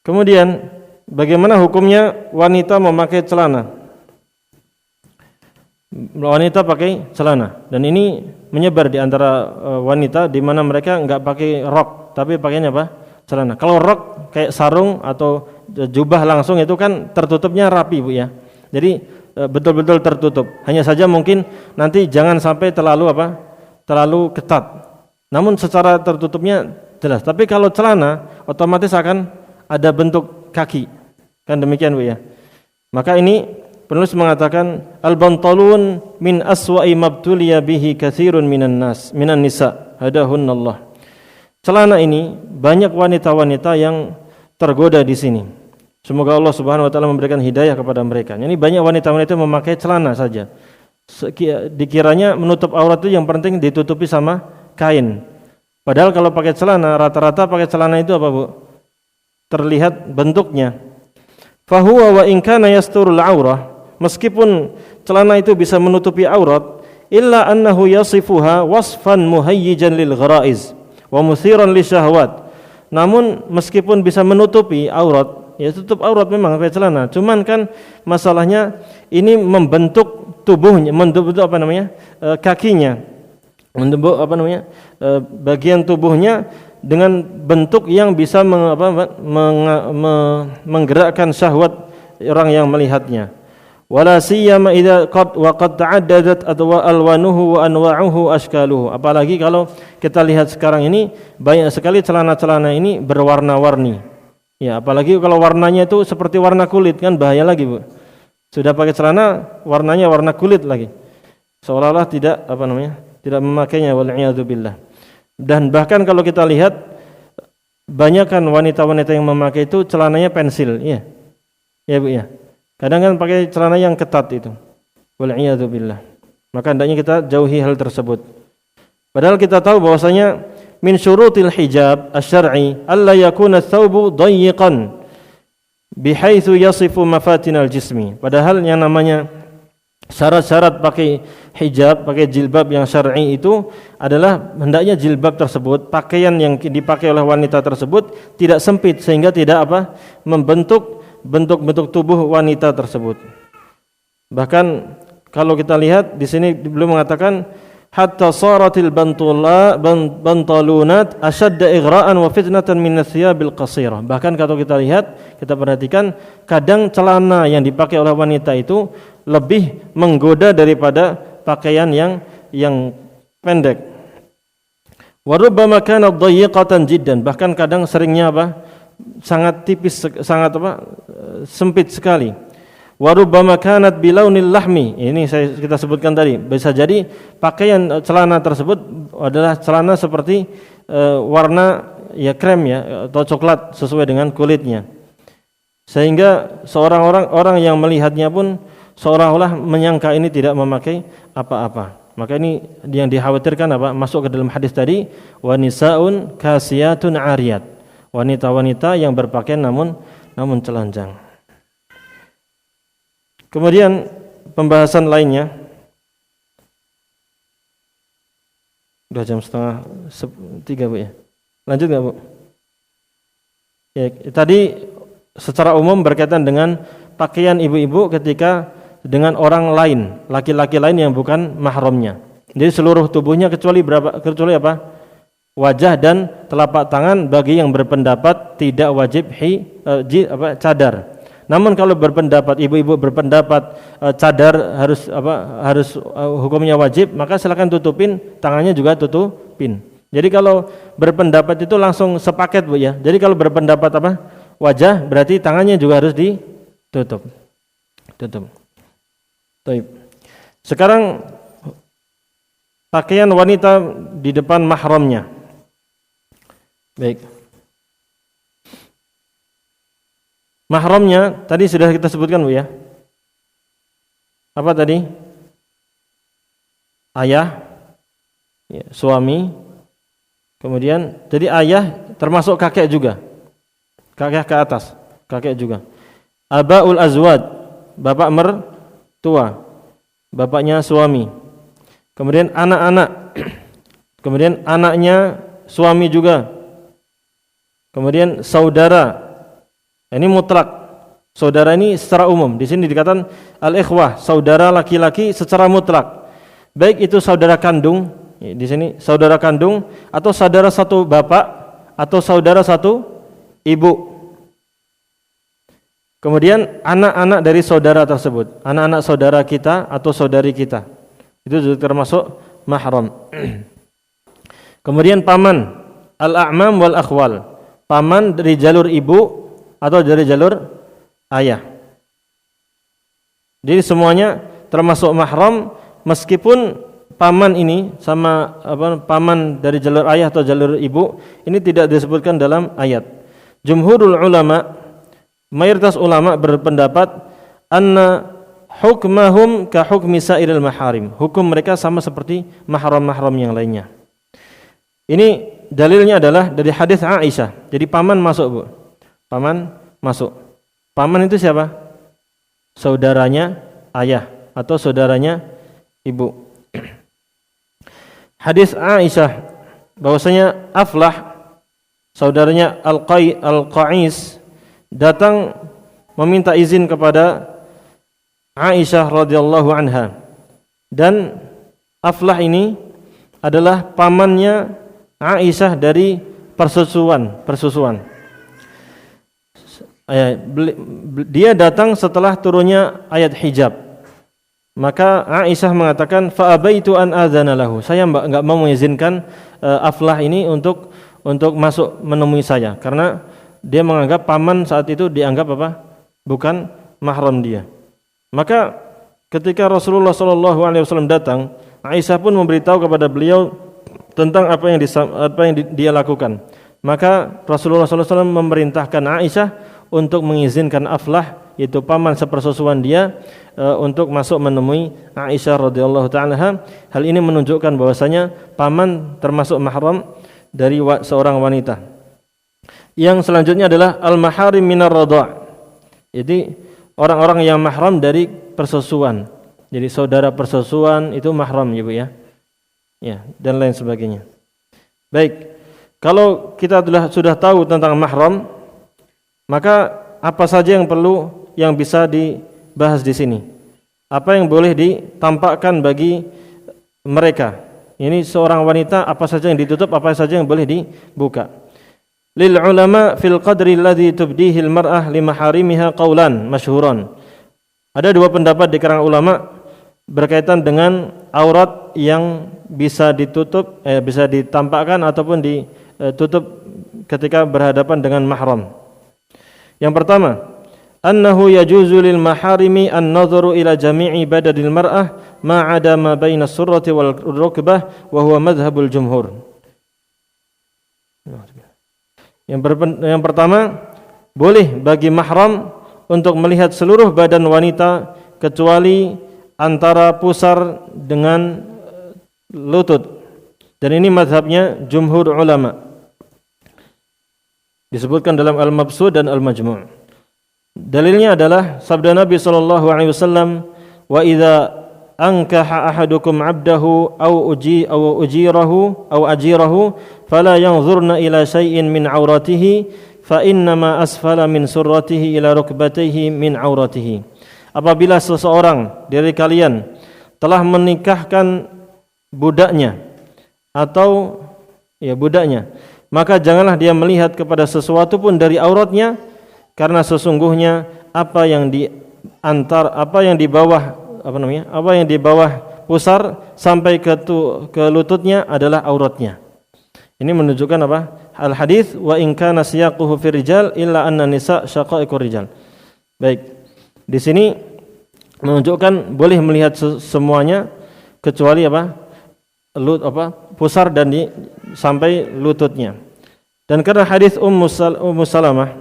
Kemudian bagaimana hukumnya wanita memakai celana? Wanita pakai celana, dan ini menyebar di antara wanita di mana mereka enggak pakai rok, tapi pakainya celana. Kalau rok kayak sarung atau jubah langsung itu kan tertutupnya rapi, Bu ya. Jadi betul-betul tertutup. Hanya saja mungkin nanti jangan sampai terlalu ketat. Namun secara tertutupnya jelas. Tapi kalau celana otomatis akan ada bentuk kaki. Kan demikian, Bu ya. Maka ini penulis mengatakan al-bantalun min aswa'i mabtuliya bihi katsirun minan nisa hadahunnallah. Celana ini banyak wanita-wanita yang tergoda di sini. Semoga Allah Subhanahu wa taala memberikan hidayah kepada mereka. Ini banyak wanita-wanita yang memakai celana saja. Dikiranya menutup aurat itu yang penting ditutupi sama kain. Padahal kalau pakai celana, rata-rata pakai celana itu apa, Bu? Terlihat bentuknya. Fahuwa wa in kana yasturul aurah, meskipun celana itu bisa menutupi aurat, illa annahu yasifuha wasfan muhayyijan lil gharaiz wa musiran lisyahwat. Namun meskipun bisa menutupi aurat, ya tutup aurat memang pakai celana. Cuman kan masalahnya ini membentuk tubuhnya, membentuk kakinya, membentuk bagian tubuhnya dengan bentuk yang bisa menggerakkan syahwat orang yang melihatnya. Wala siyama idza qad ta'addadat alwanuhu wa anwa'uhu ashkaluhu. Apalagi kalau kita lihat sekarang ini banyak sekali celana-celana ini berwarna-warni. Ya, apalagi kalau warnanya itu seperti warna kulit, kan bahaya lagi, Bu. Sudah pakai celana warnanya warna kulit lagi. Seolah-olah tidak memakainya, wal iyadu billah. Dan bahkan kalau kita lihat banyakkan wanita-wanita yang memakai itu celananya pensil, iya. Ya, Bu ya. Kadang kan pakai celana yang ketat itu. Wal iyadu billah. Maka hendaknya kita jauhi hal tersebut. Padahal kita tahu bahwasanya min syurutil hijab asy-syar'i alla yakuna ats-tsaubu dayyiqan. bihaitsu yasifu mafatinal jismi. Padahal yang namanya syarat-syarat pakai hijab, pakai jilbab yang syar'i itu adalah hendaknya jilbab tersebut, pakaian yang dipakai oleh wanita tersebut tidak sempit sehingga tidak membentuk bentuk-bentuk tubuh wanita tersebut. Bahkan kalau kita lihat di sini beliau mengatakan hatta saratil bantalunat ashadda ighra'an wa fitnatan min athiyabil qasirah. Bahkan kalau kita lihat, kita perhatikan, kadang celana yang dipakai oleh wanita itu lebih menggoda daripada pakaian yang pendek. Wa rubbama kanat dayiqatan jiddan. Bahkan kadang seringnya sangat tipis, sangat sempit sekali. Warubbama kanat bilaunil lahmi. Ini kita sebutkan tadi. Bisa jadi pakaian celana tersebut adalah celana seperti warna krem atau coklat sesuai dengan kulitnya. Sehingga orang yang melihatnya pun seolah-olah menyangka ini tidak memakai apa-apa. Maka ini yang dikhawatirkan masuk ke dalam hadis tadi, wa nisaun kasiyatun ariyat. Wanita-wanita yang berpakaian namun telanjang. Kemudian pembahasan lainnya, udah jam 2:30 Bu ya. Lanjut nggak Bu? Ya, tadi secara umum berkaitan dengan pakaian ibu-ibu ketika dengan orang lain, laki-laki lain yang bukan mahramnya. Jadi seluruh tubuhnya kecuali wajah dan telapak tangan bagi yang berpendapat tidak wajib cadar. Namun kalau berpendapat ibu-ibu berpendapat cadar harus hukumnya wajib, maka silakan tutupin, tangannya juga tutupin. Jadi kalau berpendapat itu langsung sepaket Bu ya. Jadi kalau berpendapat wajah, berarti tangannya juga harus ditutup. Baik. Sekarang pakaian wanita di depan mahramnya. Baik. Mahramnya tadi sudah kita sebutkan Bu ya. Apa tadi? Ayah, suami. Kemudian jadi ayah termasuk kakek juga. Kakek ke atas, kakek juga. Abaul azwaj, bapak mertua, bapaknya suami. Kemudian anak-anak. Kemudian anaknya suami juga. Kemudian saudara. Ini mutlak. Saudara ini secara umum. Di sini dikatakan al-ikhwah, saudara laki-laki secara mutlak. Baik itu saudara kandung, di sini saudara kandung atau saudara satu bapak atau saudara satu ibu. Kemudian anak-anak dari saudara tersebut, anak-anak saudara kita atau saudari kita. Itu juga termasuk mahram. Kemudian paman, al-a'mam wal akhwal. Paman dari jalur ibu atau dari jalur ayah. Jadi semuanya termasuk mahram meskipun paman ini sama paman dari jalur ayah atau jalur ibu ini tidak disebutkan dalam ayat. Jumhurul ulama, mayoritas ulama berpendapat anna hukmahum ka hukmi sairil maharim. Hukum mereka sama seperti mahram-mahram yang lainnya. Ini dalilnya adalah dari hadis Aisyah. Jadi paman masuk Bu. Paman masuk. Paman itu siapa? Saudaranya ayah atau saudaranya ibu. Hadis Aisyah bahwasanya Aflah saudaranya Al-Qais datang meminta izin kepada Aisyah radhiyallahu anha. Dan Aflah ini adalah pamannya Aisyah dari persusuan. Dia datang setelah turunnya ayat hijab. Maka Aisyah mengatakan fa abaitu an adzana lahu. Saya enggak mau mengizinkan Aflah ini untuk masuk menemui saya karena dia menganggap paman saat itu dianggap bukan mahram dia. Maka ketika Rasulullah SAW datang, Aisyah pun memberitahu kepada beliau tentang apa yang dia lakukan. Maka Rasulullah SAW memerintahkan Aisyah untuk mengizinkan Aflah, yaitu paman sepersusuan dia, untuk masuk menemui Aisyah radhiyallahu ta'ala. Hal ini menunjukkan bahwasanya paman termasuk mahram dari seorang wanita. Yang selanjutnya adalah al-maharim minar radha'. Jadi orang-orang yang mahram dari persusuan. Jadi saudara persusuan itu mahram ya Bu ya. Ya, dan lain sebagainya. Baik. Kalau kita sudah tahu tentang mahram, maka apa saja yang bisa dibahas di sini? Apa yang boleh ditampakkan bagi mereka? Ini seorang wanita, apa saja yang ditutup, apa saja yang boleh dibuka. Lil ulama fil qadri alladhi tubdihi al-mar'ah li maharimiha qaulan masyhuran. Ada dua pendapat di kalangan ulama berkaitan dengan aurat yang bisa ditutup, bisa ditampakkan ataupun ditutup ketika berhadapan dengan mahram. Yang pertama, annahu yajuzu lil maharimi an-nadharu ila jami'i badadil mar'ah ma 'ada ma baina as-surrati wal rukbah wa huwa madhhabul jumhur. Yang pertama, boleh bagi mahram untuk melihat seluruh badan wanita kecuali antara pusar dengan lutut. Dan ini mazhabnya jumhur ulama. Disebutkan dalam Al-Mabsud dan Al-Majmu'. Dalilnya adalah sabda Nabi sallallahu alaihi wasallam, "Wa idza ankaha ahadukum 'abdahu aw ajirahu fala yanzurna ila shay'in min 'auratihi fa innama asfala min surratihi ila rukbatayhi min 'auratihi." Apabila seseorang dari kalian telah menikahkan budaknya atau budaknya, maka janganlah dia melihat kepada sesuatu pun dari auratnya, karena sesungguhnya apa yang di bawah pusar sampai ke lututnya adalah auratnya. Ini menunjukkan apa? Al hadis wa in kana siyaquhu fi rijal illa anna nisa syaqaiqur rijal. Baik. Di sini menunjukkan boleh melihat semuanya kecuali pusar dan sampai lututnya. Dan karena hadis Ummu Salamah,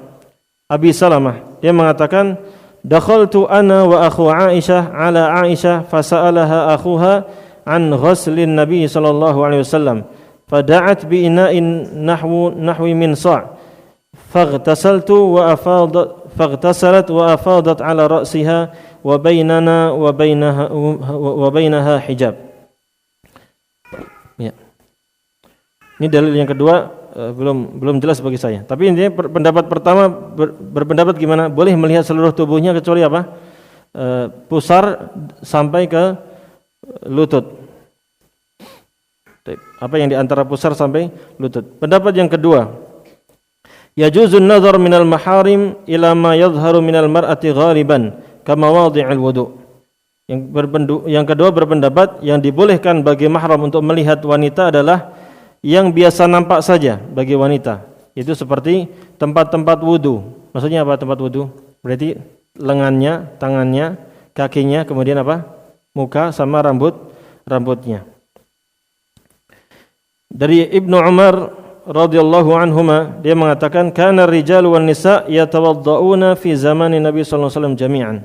Abi Salamah, dia mengatakan, "Dakhaltu ana wa akhu Aisyah ala Aisyah fasa'alaha akhuha an ghuslin Nabi sallallahu alaihi wasallam. Fada'at bi ina'in nahwi min sa'. Faghtasaltu wa faghtasalat wa afadat ala ra'siha wa bainana wa bainaha hijab." Ya. Ini dalil yang kedua, belum jelas bagi saya. Tapi intinya pendapat pertama berpendapat gimana? Boleh melihat seluruh tubuhnya kecuali pusar sampai ke lutut. Apa yang di antara pusar sampai lutut. Pendapat yang kedua, yajuzun nazar minal maharim ila ma yadhharu minal mar'ati ghaliban kama wadhi'il wudu'. Yang kedua berpendapat yang dibolehkan bagi mahram untuk melihat wanita adalah yang biasa nampak saja bagi wanita. Itu seperti tempat-tempat wudu. Maksudnya apa tempat wudu? Berarti lengannya, tangannya, kakinya, kemudian muka sama rambutnya. Dari Ibnu Umar radhiyallahu anhuma, dia mengatakan, kana ar-rijalu wan nisa yatawadda'una fi zamani Nabi sallallahu alaihi wasallam jami'an.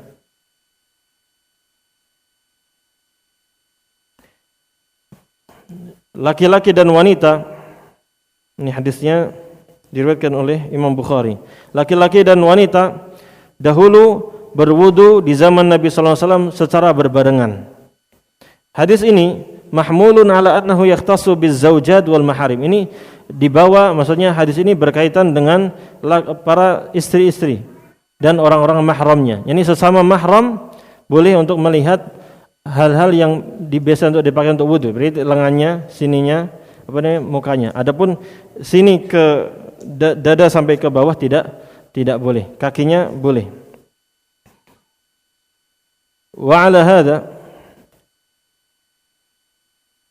Laki-laki dan wanita, ini hadisnya diriwayatkan oleh Imam Bukhari. Laki-laki dan wanita dahulu berwudu di zaman Nabi sallallahu alaihi wasallam secara berbarengan. Hadis ini mahmulun ala annahu yakhtassu bizaujat wal maharim. Ini dibawa, maksudnya hadis ini berkaitan dengan para istri-istri dan orang-orang mahramnya. Yani sesama mahram boleh untuk melihat hal-hal yang biasa untuk dipakai untuk wudu. Berarti lengannya, sininya, mukanya. Adapun sini ke dada sampai ke bawah tidak boleh. Kakinya boleh. Wa ala hadza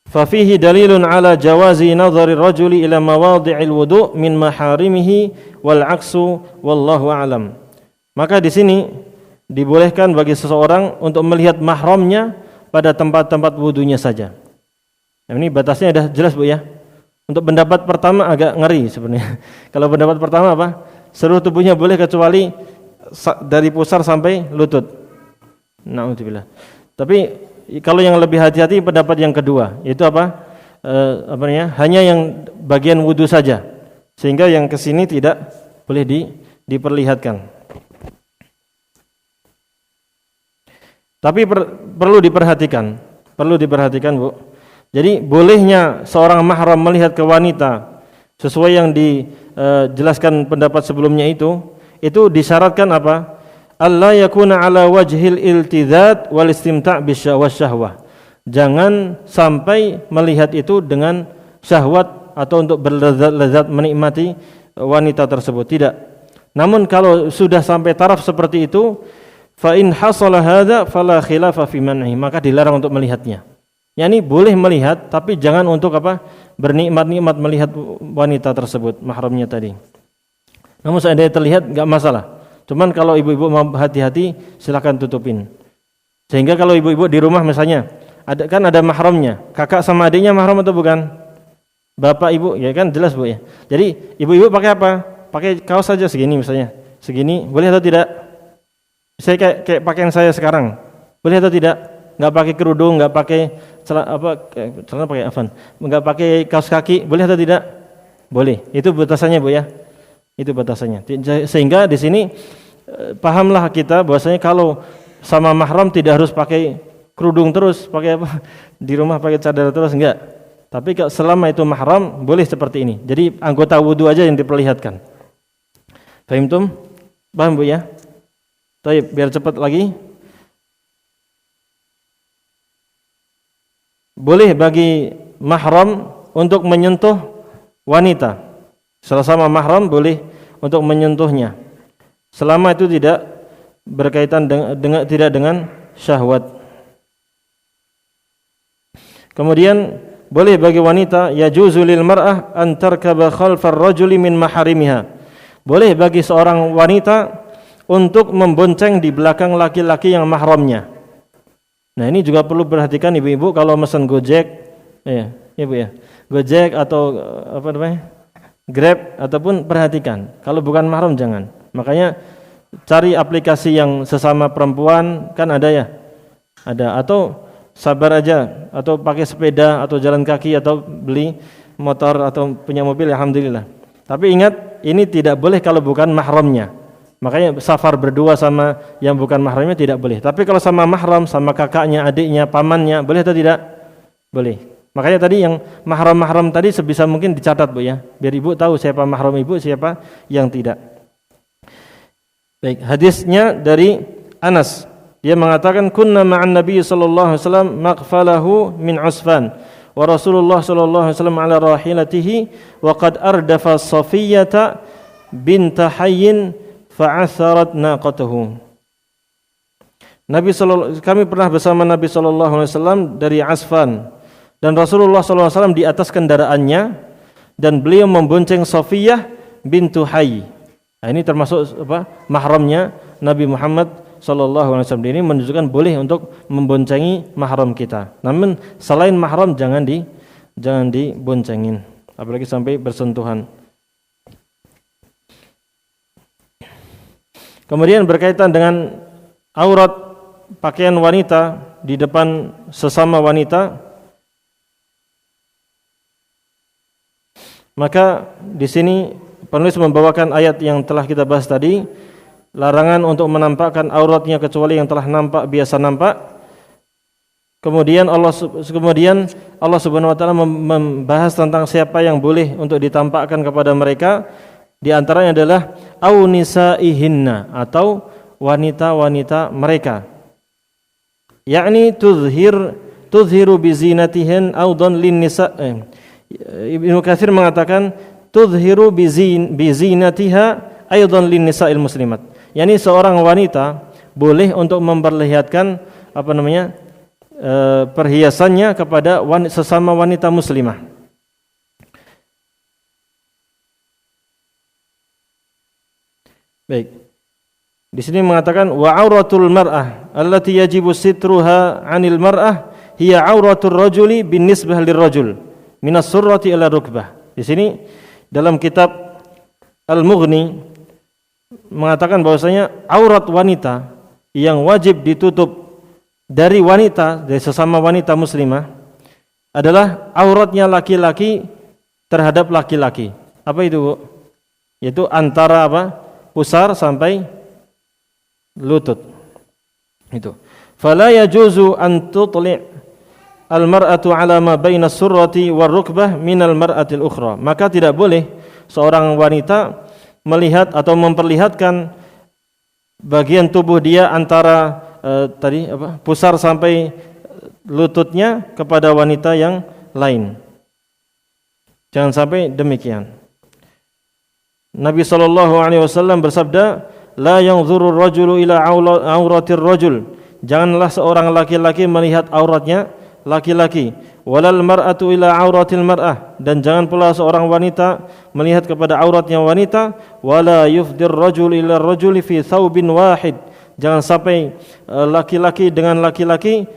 fa fihi dalilun ala jawazi nadhari ar-rajuli ila mawadhi'il wudu' min maharimihi wal 'aksu wallahu a'lam. Maka di sini dibolehkan bagi seseorang untuk melihat mahramnya pada tempat-tempat wudunya saja. Nah, ini batasnya sudah jelas Bu ya. Untuk pendapat pertama agak ngeri sebenarnya. Kalau pendapat pertama seluruh tubuhnya boleh kecuali dari pusar sampai lutut. Na'udzubillah. Tapi kalau yang lebih hati-hati pendapat yang kedua, yaitu hanya yang bagian wudu saja, sehingga yang kesini tidak boleh diperlihatkan. Tapi perlu diperhatikan Bu. Jadi bolehnya seorang mahram melihat ke wanita sesuai yang dijelaskan pendapat sebelumnya itu disyaratkan apa? Allah yakuna ala wajhil iltizat wal istimta' bisyahwah. Jangan sampai melihat itu dengan syahwat atau untuk berlezat menikmati wanita tersebut, tidak. Namun kalau sudah sampai taraf seperti itu, fa in hasala hadza fala khilafa fi man'i, maka dilarang untuk melihatnya. Yani boleh melihat tapi jangan untuk apa? Bernikmat-nikmat melihat wanita tersebut, mahramnya tadi. Namun seandainya terlihat enggak masalah. Cuman kalau ibu-ibu mau hati-hati silakan tutupin. Sehingga kalau ibu-ibu di rumah misalnya ada mahramnya, kakak sama adiknya mahram atau bukan? Bapak ibu ya kan jelas Bu ya. Jadi ibu-ibu pakai apa? Pakai kaos saja segini misalnya. Segini boleh atau tidak? Saya kayak pakaian saya sekarang. Boleh atau tidak? Enggak pakai kerudung, enggak pakai celana pakai afan. Enggak pakai kaos kaki, boleh atau tidak? Boleh. Itu batasannya Bu ya. Itu batasannya. Sehingga di sini pahamlah kita bahwasanya kalau sama mahram tidak harus pakai kerudung terus, pakai apa? Di rumah pakai cadar terus enggak. Tapi kalau selama itu mahram boleh seperti ini. Jadi anggota wudu aja yang diperlihatkan. Fahimtum? Paham Bu ya? Baik, biar cepat lagi. Boleh bagi mahram untuk menyentuh wanita. Sesama mahram boleh untuk menyentuhnya. Selama itu tidak berkaitan dengan syahwat. Kemudian boleh bagi wanita yajuzu lil mar'ah an tarkaba khalfar rajuli min maharimiha. Boleh bagi seorang wanita untuk membonceng di belakang laki-laki yang mahramnya. Nah, ini juga perlu perhatikan ibu-ibu kalau pesan Gojek, ya, Ibu ya. Gojek atau Grab ataupun perhatikan. Kalau bukan mahram jangan. Makanya cari aplikasi yang sesama perempuan kan ada ya. Ada atau sabar aja atau pakai sepeda atau jalan kaki atau beli motor atau punya mobil alhamdulillah. Tapi ingat ini tidak boleh kalau bukan mahramnya. Makanya safar berdua sama yang bukan mahramnya tidak boleh. Tapi kalau sama mahram, sama kakaknya, adiknya, pamannya, boleh atau tidak? Boleh. Makanya tadi yang mahram-mahram tadi sebisa mungkin dicatat Bu ya. Biar ibu tahu siapa mahram ibu, siapa yang tidak. Baik, hadisnya dari Anas. Dia mengatakan kunna ma'an Nabi sallallahu alaihi wasallam maghfalahu min usfan wa Rasulullah sallallahu alaihi wasallam ala rahilatihi wa qad ardafa Safiyyata bint Hayyin fa'atharat naqatahu. Kami pernah bersama Nabi sallallahu alaihi wasallam dari Asfan dan Rasulullah sallallahu alaihi wasallam di atas kendaraannya dan beliau membonceng Safiyyah bintu Hayy. Nah, ini termasuk mahramnya Nabi Muhammad sallallahu alaihi wasallam. Ini menunjukkan boleh untuk memboncengi mahram kita. Namun selain mahram jangan diboncengin, apalagi sampai bersentuhan. Kemudian berkaitan dengan aurat pakaian wanita di depan sesama wanita, maka di sini penulis membawakan ayat yang telah kita bahas tadi, larangan untuk menampakkan auratnya kecuali yang telah nampak biasa nampak. Kemudian Allah Subhanahu wa taala membahas tentang siapa yang boleh untuk ditampakkan kepada mereka. Di antaranya adalah au nisaihinna atau wanita-wanita mereka. Yakni tuzhiru bi zinatihin audan lin nisa. Ibnu Katsir mengatakan tuzhiru bi zinatiha aidan lin nisa'il muslimat. Yani seorang wanita boleh untuk memperlihatkan perhiasannya kepada sesama wanita muslimah. Baik. Di sini mengatakan wa auratul mar'ah allati yajibu sitruha 'anil mar'ah hiya auratur rajuli binisbah lirrajul minas surrati ila rukbah. Di sini dalam kitab Al-Mughni mengatakan bahwasanya aurat wanita yang wajib ditutup dari sesama wanita muslimah adalah auratnya laki-laki terhadap laki-laki. Apa itu, Bu? Yaitu antara pusar sampai lutut. Itu. Fala yajuzu an tutli' al-mar'atu 'ala ma baina as-surrati war-rukbah min al-mar'ati al-ukhra. Maka tidak boleh seorang wanita melihat atau memperlihatkan bagian tubuh dia antara pusar sampai lututnya kepada wanita yang lain. Jangan sampai demikian. Nabi SAW bersabda, la yanzuru ar-rajulu ila auratir rajul. Janganlah seorang laki-laki melihat auratnya laki-laki. Walal mar'atu ila auratil mar'ah, dan jangan pula seorang wanita melihat kepada auratnya wanita. Wala yufdir rajul ila rajuli fi thawbin wahid. Jangan sampai laki-laki dengan laki-laki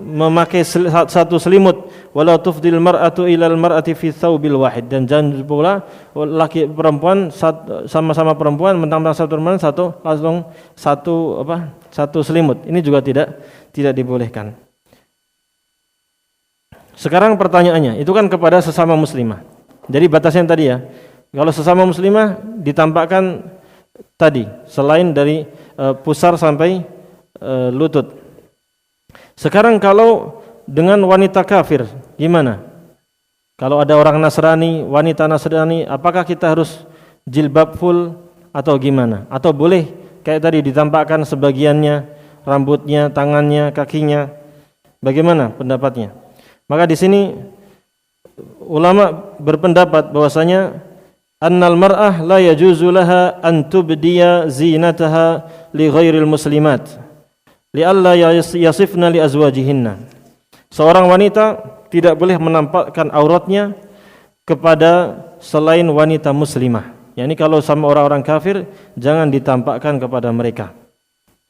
memakai satu selimut. Wala tufdil mar'atu ila al-mar'ati fi thawbil wahid, dan jangan pula laki perempuan sama-sama perempuan mentang-mentang satu perempuan satu selimut. Ini juga tidak dibolehkan. Sekarang pertanyaannya, itu kan kepada sesama muslimah. Jadi batasnya tadi ya, kalau sesama muslimah ditampakkan tadi selain dari pusar sampai lutut. Sekarang kalau dengan wanita kafir gimana? Kalau ada orang Nasrani, wanita Nasrani, apakah kita harus jilbab full atau gimana? Atau boleh kayak tadi ditampakkan sebagiannya, rambutnya, tangannya, kakinya? Bagaimana pendapatnya? Maka di sini ulama berpendapat bahwasanya annal mar'ah la yajuzu laha an tubdiya zinataha li ghairil muslimat li'alla yasifna li azwajihinna. Seorang wanita tidak boleh menampakkan auratnya kepada selain wanita muslimah. Yani kalau sama orang-orang kafir jangan ditampakkan kepada mereka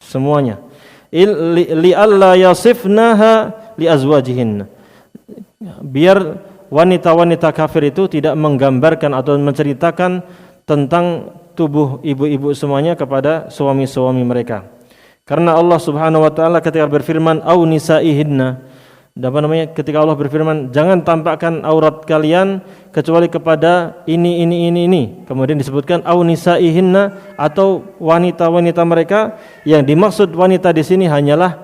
semuanya. Li'alla yasifnaha li azwajihinna. Biar wanita-wanita kafir itu tidak menggambarkan atau menceritakan tentang tubuh ibu-ibu semuanya kepada suami-suami mereka. Karena Allah Subhanahu wa taala ketika berfirman au nisaihinna, ketika Allah berfirman jangan tampakkan aurat kalian kecuali kepada ini. Kemudian disebutkan au nisaihinna, atau wanita-wanita mereka. Yang dimaksud wanita di sini hanyalah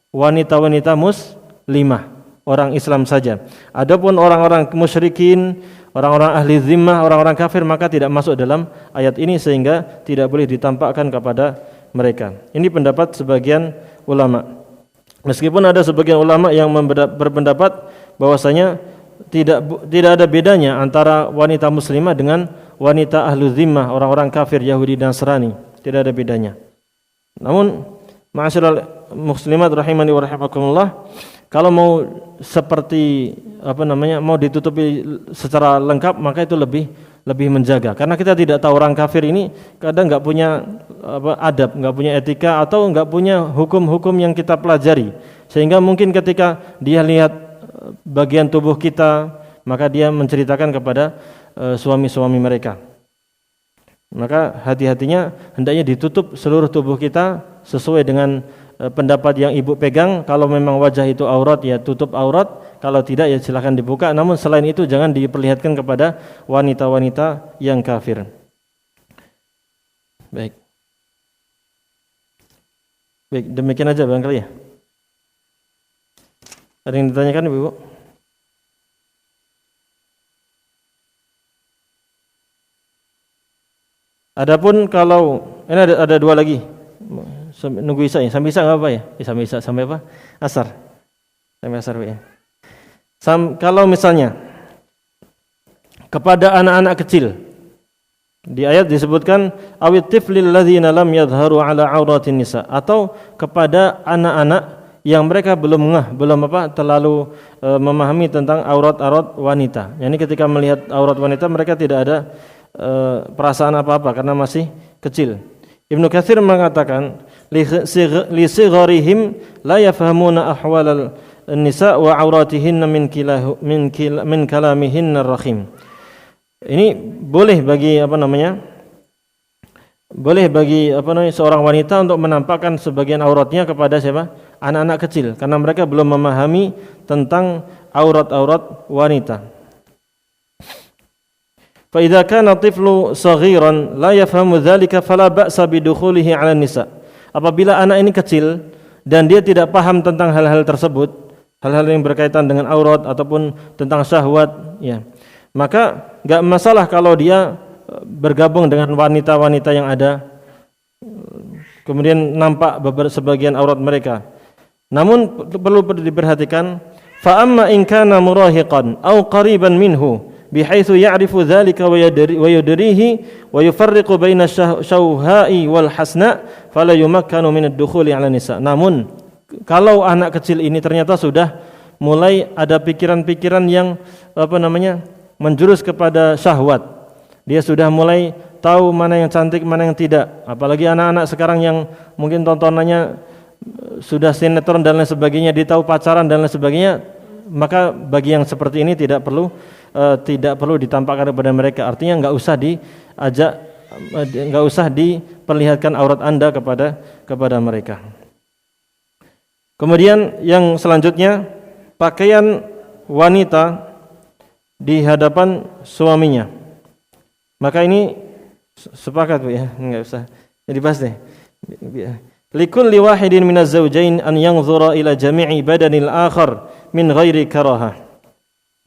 wanita-wanita muslimah, orang Islam saja. Adapun orang-orang musyrikin, orang-orang ahli zimmah, orang-orang kafir, maka tidak masuk dalam ayat ini sehingga tidak boleh ditampakkan kepada mereka. Ini pendapat sebagian ulama. Meskipun ada sebagian ulama yang berpendapat bahwasanya tidak ada bedanya antara wanita muslimah dengan wanita ahli zimmah, orang-orang kafir Yahudi dan Nasrani. Tidak ada bedanya. Namun ma'asyiral muslimat rahimani wa rahimakumullah, kalau mau seperti mau ditutupi secara lengkap, maka itu lebih menjaga. Karena kita tidak tahu orang kafir ini kadang enggak punya adab, enggak punya etika, atau enggak punya hukum-hukum yang kita pelajari. Sehingga mungkin ketika dia lihat bagian tubuh kita, maka dia menceritakan kepada suami-suami mereka. Maka hati-hatinya hendaknya ditutup seluruh tubuh kita sesuai dengan pendapat yang ibu pegang. Kalau memang wajah itu aurat, ya tutup aurat. Kalau tidak, ya silakan dibuka. Namun selain itu jangan diperlihatkan kepada wanita-wanita yang kafir. Baik, demikian aja barangkali ya. Ada yang ditanyakan Ibu? Adapun kalau ini ada dua lagi. Nunggu Isya ya, sampai Isya enggak apa ya? Sampai Isya, sampai apa? Asar. Sampai asar ya. Kalau misalnya kepada anak-anak kecil, di ayat disebutkan awit tiflil ladzina lam yadhharu ala auratin nisa, atau kepada anak-anak yang mereka belum terlalu memahami tentang aurat-aurat wanita. Yani ketika melihat aurat wanita mereka tidak ada perasaan apa-apa karena masih kecil. Ibnu Katsir mengatakan li sigharihim la yafhamuna ahwalal nisa wa auratihinna min kalamihinna ar-rahim. Ini boleh bagi seorang wanita untuk menampakkan sebagian auratnya kepada siapa? Anak-anak kecil, karena mereka belum memahami tentang aurat-aurat wanita. Fa idza kana tiflu saghiran la yafhamu dzalika fala ba'sa bidukhulihi 'ala nisa. Apabila anak ini kecil, dan dia tidak paham tentang hal-hal tersebut, hal-hal yang berkaitan dengan aurat ataupun tentang syahwat, ya, maka enggak masalah kalau dia bergabung dengan wanita-wanita yang ada, kemudian nampak sebagian aurat mereka. Namun perlu diperhatikan, fa amma in kana murahiqan aw qariban minhu bihaitsu ya'rifu dzalika wa yadrihi wa yufarriqu baina syauha'i wal hasna fala yumakkanu min ad-dukhuli 'ala nisa. Namun kalau anak kecil ini ternyata sudah mulai ada pikiran-pikiran yang menjurus kepada syahwat. Dia sudah mulai tahu mana yang cantik, mana yang tidak. Apalagi anak-anak sekarang yang mungkin tontonannya sudah sinetron dan lain sebagainya, dia tahu pacaran dan lain sebagainya, maka bagi yang seperti ini tidak perlu ditampakkan kepada mereka. Artinya enggak usah diperlihatkan aurat Anda kepada mereka. Kemudian yang selanjutnya, pakaian wanita di hadapan suaminya. Maka ini sepakat Bu ya, enggak usah dibahas deh. Likulli wahidin minaz zawjain an yanzura ila jami'i badanil akhar min ghairi karahah.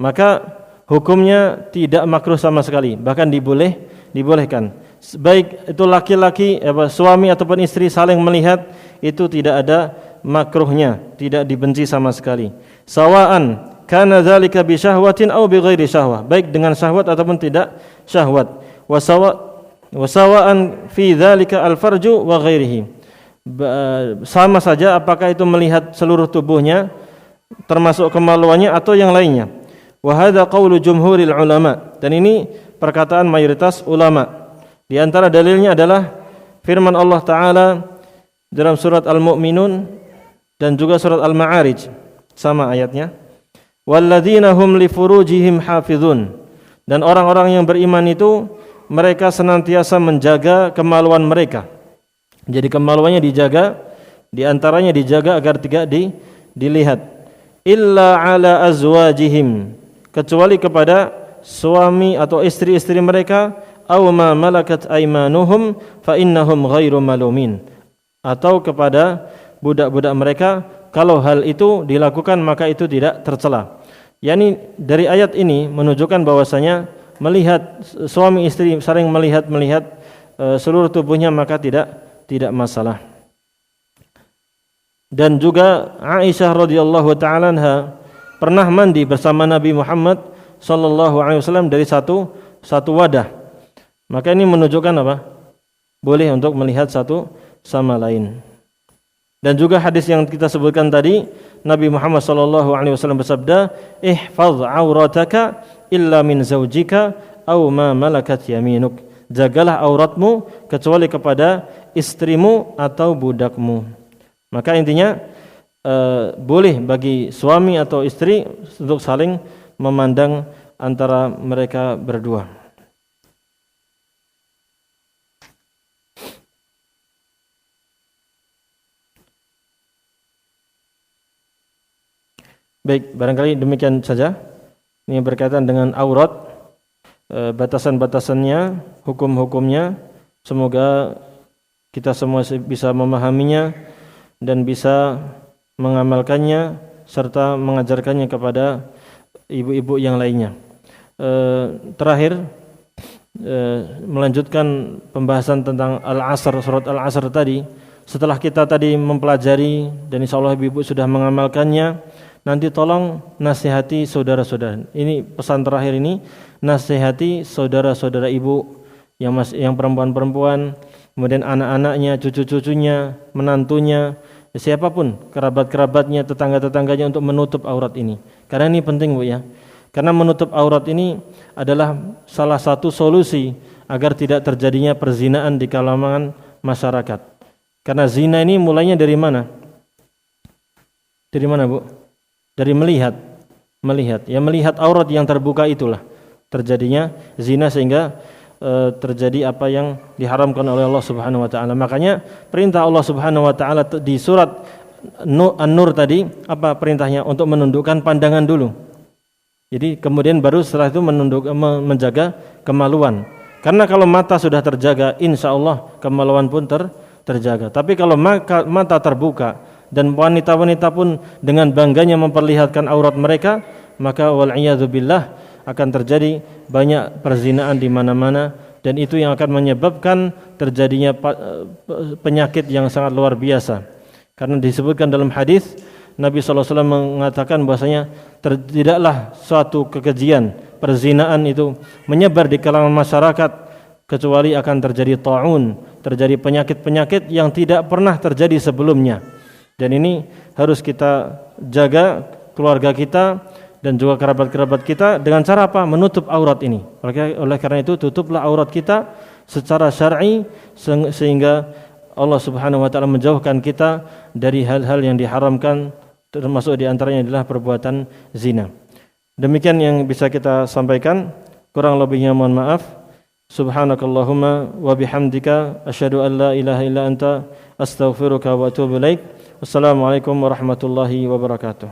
Maka hukumnya tidak makruh sama sekali, bahkan dibolehkan. Baik itu laki-laki, suami ataupun istri saling melihat, itu tidak ada makruhnya, tidak dibenci sama sekali. Sawa'an kana dzalika bi syahwatin aw bi ghairi syahwah, baik dengan syahwat ataupun tidak syahwat. Wasawa'an fi dzalika al-farju wa ghairihi. Sama saja apakah itu melihat seluruh tubuhnya termasuk kemaluannya atau yang lainnya. Wa hadza qaulu jumhuril ulama, dan ini perkataan mayoritas ulama. Di antara dalilnya adalah firman Allah Ta'ala dalam surat Al-Mu'minun dan juga surat Al-Ma'arij, sama ayatnya. Walladzina hum li furujihim hafizun, dan orang-orang yang beriman itu mereka senantiasa menjaga kemaluan mereka. Jadi kemaluannya dijaga, di antaranya dijaga agar tidak dilihat. Illa ala azwajihim, kecuali kepada suami atau istri-istri mereka, aw ma malakat aymanuhum fa innahum ghairu malumin, atau kepada budak-budak mereka. Kalau hal itu dilakukan maka itu tidak tercela. Yani dari ayat ini menunjukkan bahwasanya melihat suami istri saling melihat seluruh tubuhnya maka tidak masalah. Dan juga Aisyah radhiyallahu taala anha pernah mandi bersama Nabi Muhammad sallallahu alaihi wasallam dari satu wadah. Maka ini menunjukkan apa? Boleh untuk melihat satu sama lain. Dan juga hadis yang kita sebutkan tadi, Nabi Muhammad sallallahu alaihi wasallam bersabda, "Ihfaz 'aurataka illa min zaujika aw ma malakat yaminuk." Jagalah auratmu kecuali kepada istrimu atau budakmu. Maka intinya boleh bagi suami atau istri untuk saling memandang antara mereka berdua. Baik, barangkali demikian saja. Ini berkaitan dengan aurat, batasan-batasannya, hukum-hukumnya. Semoga kita semua bisa memahaminya dan bisa mengamalkannya serta mengajarkannya kepada ibu-ibu yang lainnya. Terakhir, melanjutkan pembahasan tentang Al-Asr, surat Al-Asr tadi. Setelah kita tadi mempelajari dan insyaallah ibu-ibu sudah mengamalkannya, nanti tolong nasihati saudara-saudara. Ini pesan terakhir ini, nasihati saudara-saudara ibu yang perempuan-perempuan, kemudian anak-anaknya, cucu-cucunya, menantunya, siapapun kerabat-kerabatnya, tetangga-tetangganya untuk menutup aurat ini. Karena ini penting Bu ya. Karena menutup aurat ini adalah salah satu solusi agar tidak terjadinya perzinaan di kalangan masyarakat. Karena zina ini mulainya dari mana? Dari mana Bu? Dari melihat. Ya, melihat aurat yang terbuka itulah terjadinya zina, sehingga terjadi apa yang diharamkan oleh Allah Subhanahu wa taala. Makanya perintah Allah Subhanahu wa taala di surat An-Nur tadi, apa perintahnya? Untuk menundukkan pandangan dulu. Jadi kemudian baru setelah itu menjaga kemaluan. Karena kalau mata sudah terjaga, insya Allah kemaluan pun terjaga. Tapi kalau mata terbuka dan wanita-wanita pun dengan bangganya memperlihatkan aurat mereka, maka wal'iyadzubillah akan terjadi banyak perzinaan di mana-mana, dan itu yang akan menyebabkan terjadinya penyakit yang sangat luar biasa. Karena disebutkan dalam hadis Nabi SAW mengatakan bahwasanya tidaklah suatu kekejian perzinaan itu menyebar di kalangan masyarakat kecuali akan terjadi ta'un, terjadi penyakit-penyakit yang tidak pernah terjadi sebelumnya. Dan ini harus kita jaga, keluarga kita dan juga kerabat-kerabat kita, dengan cara apa? Menutup aurat ini. Oleh karena itu tutuplah aurat kita secara syar'i sehingga Allah Subhanahu wa taala menjauhkan kita dari hal-hal yang diharamkan, termasuk di antaranya adalah perbuatan zina. Demikian yang bisa kita sampaikan, kurang lebihnya mohon maaf. Subhanakallahumma wa bihamdika asyhadu an la ilaha illa anta astaghfiruka wa atubu ilaik. Wassalamualaikum warahmatullahi wabarakatuh.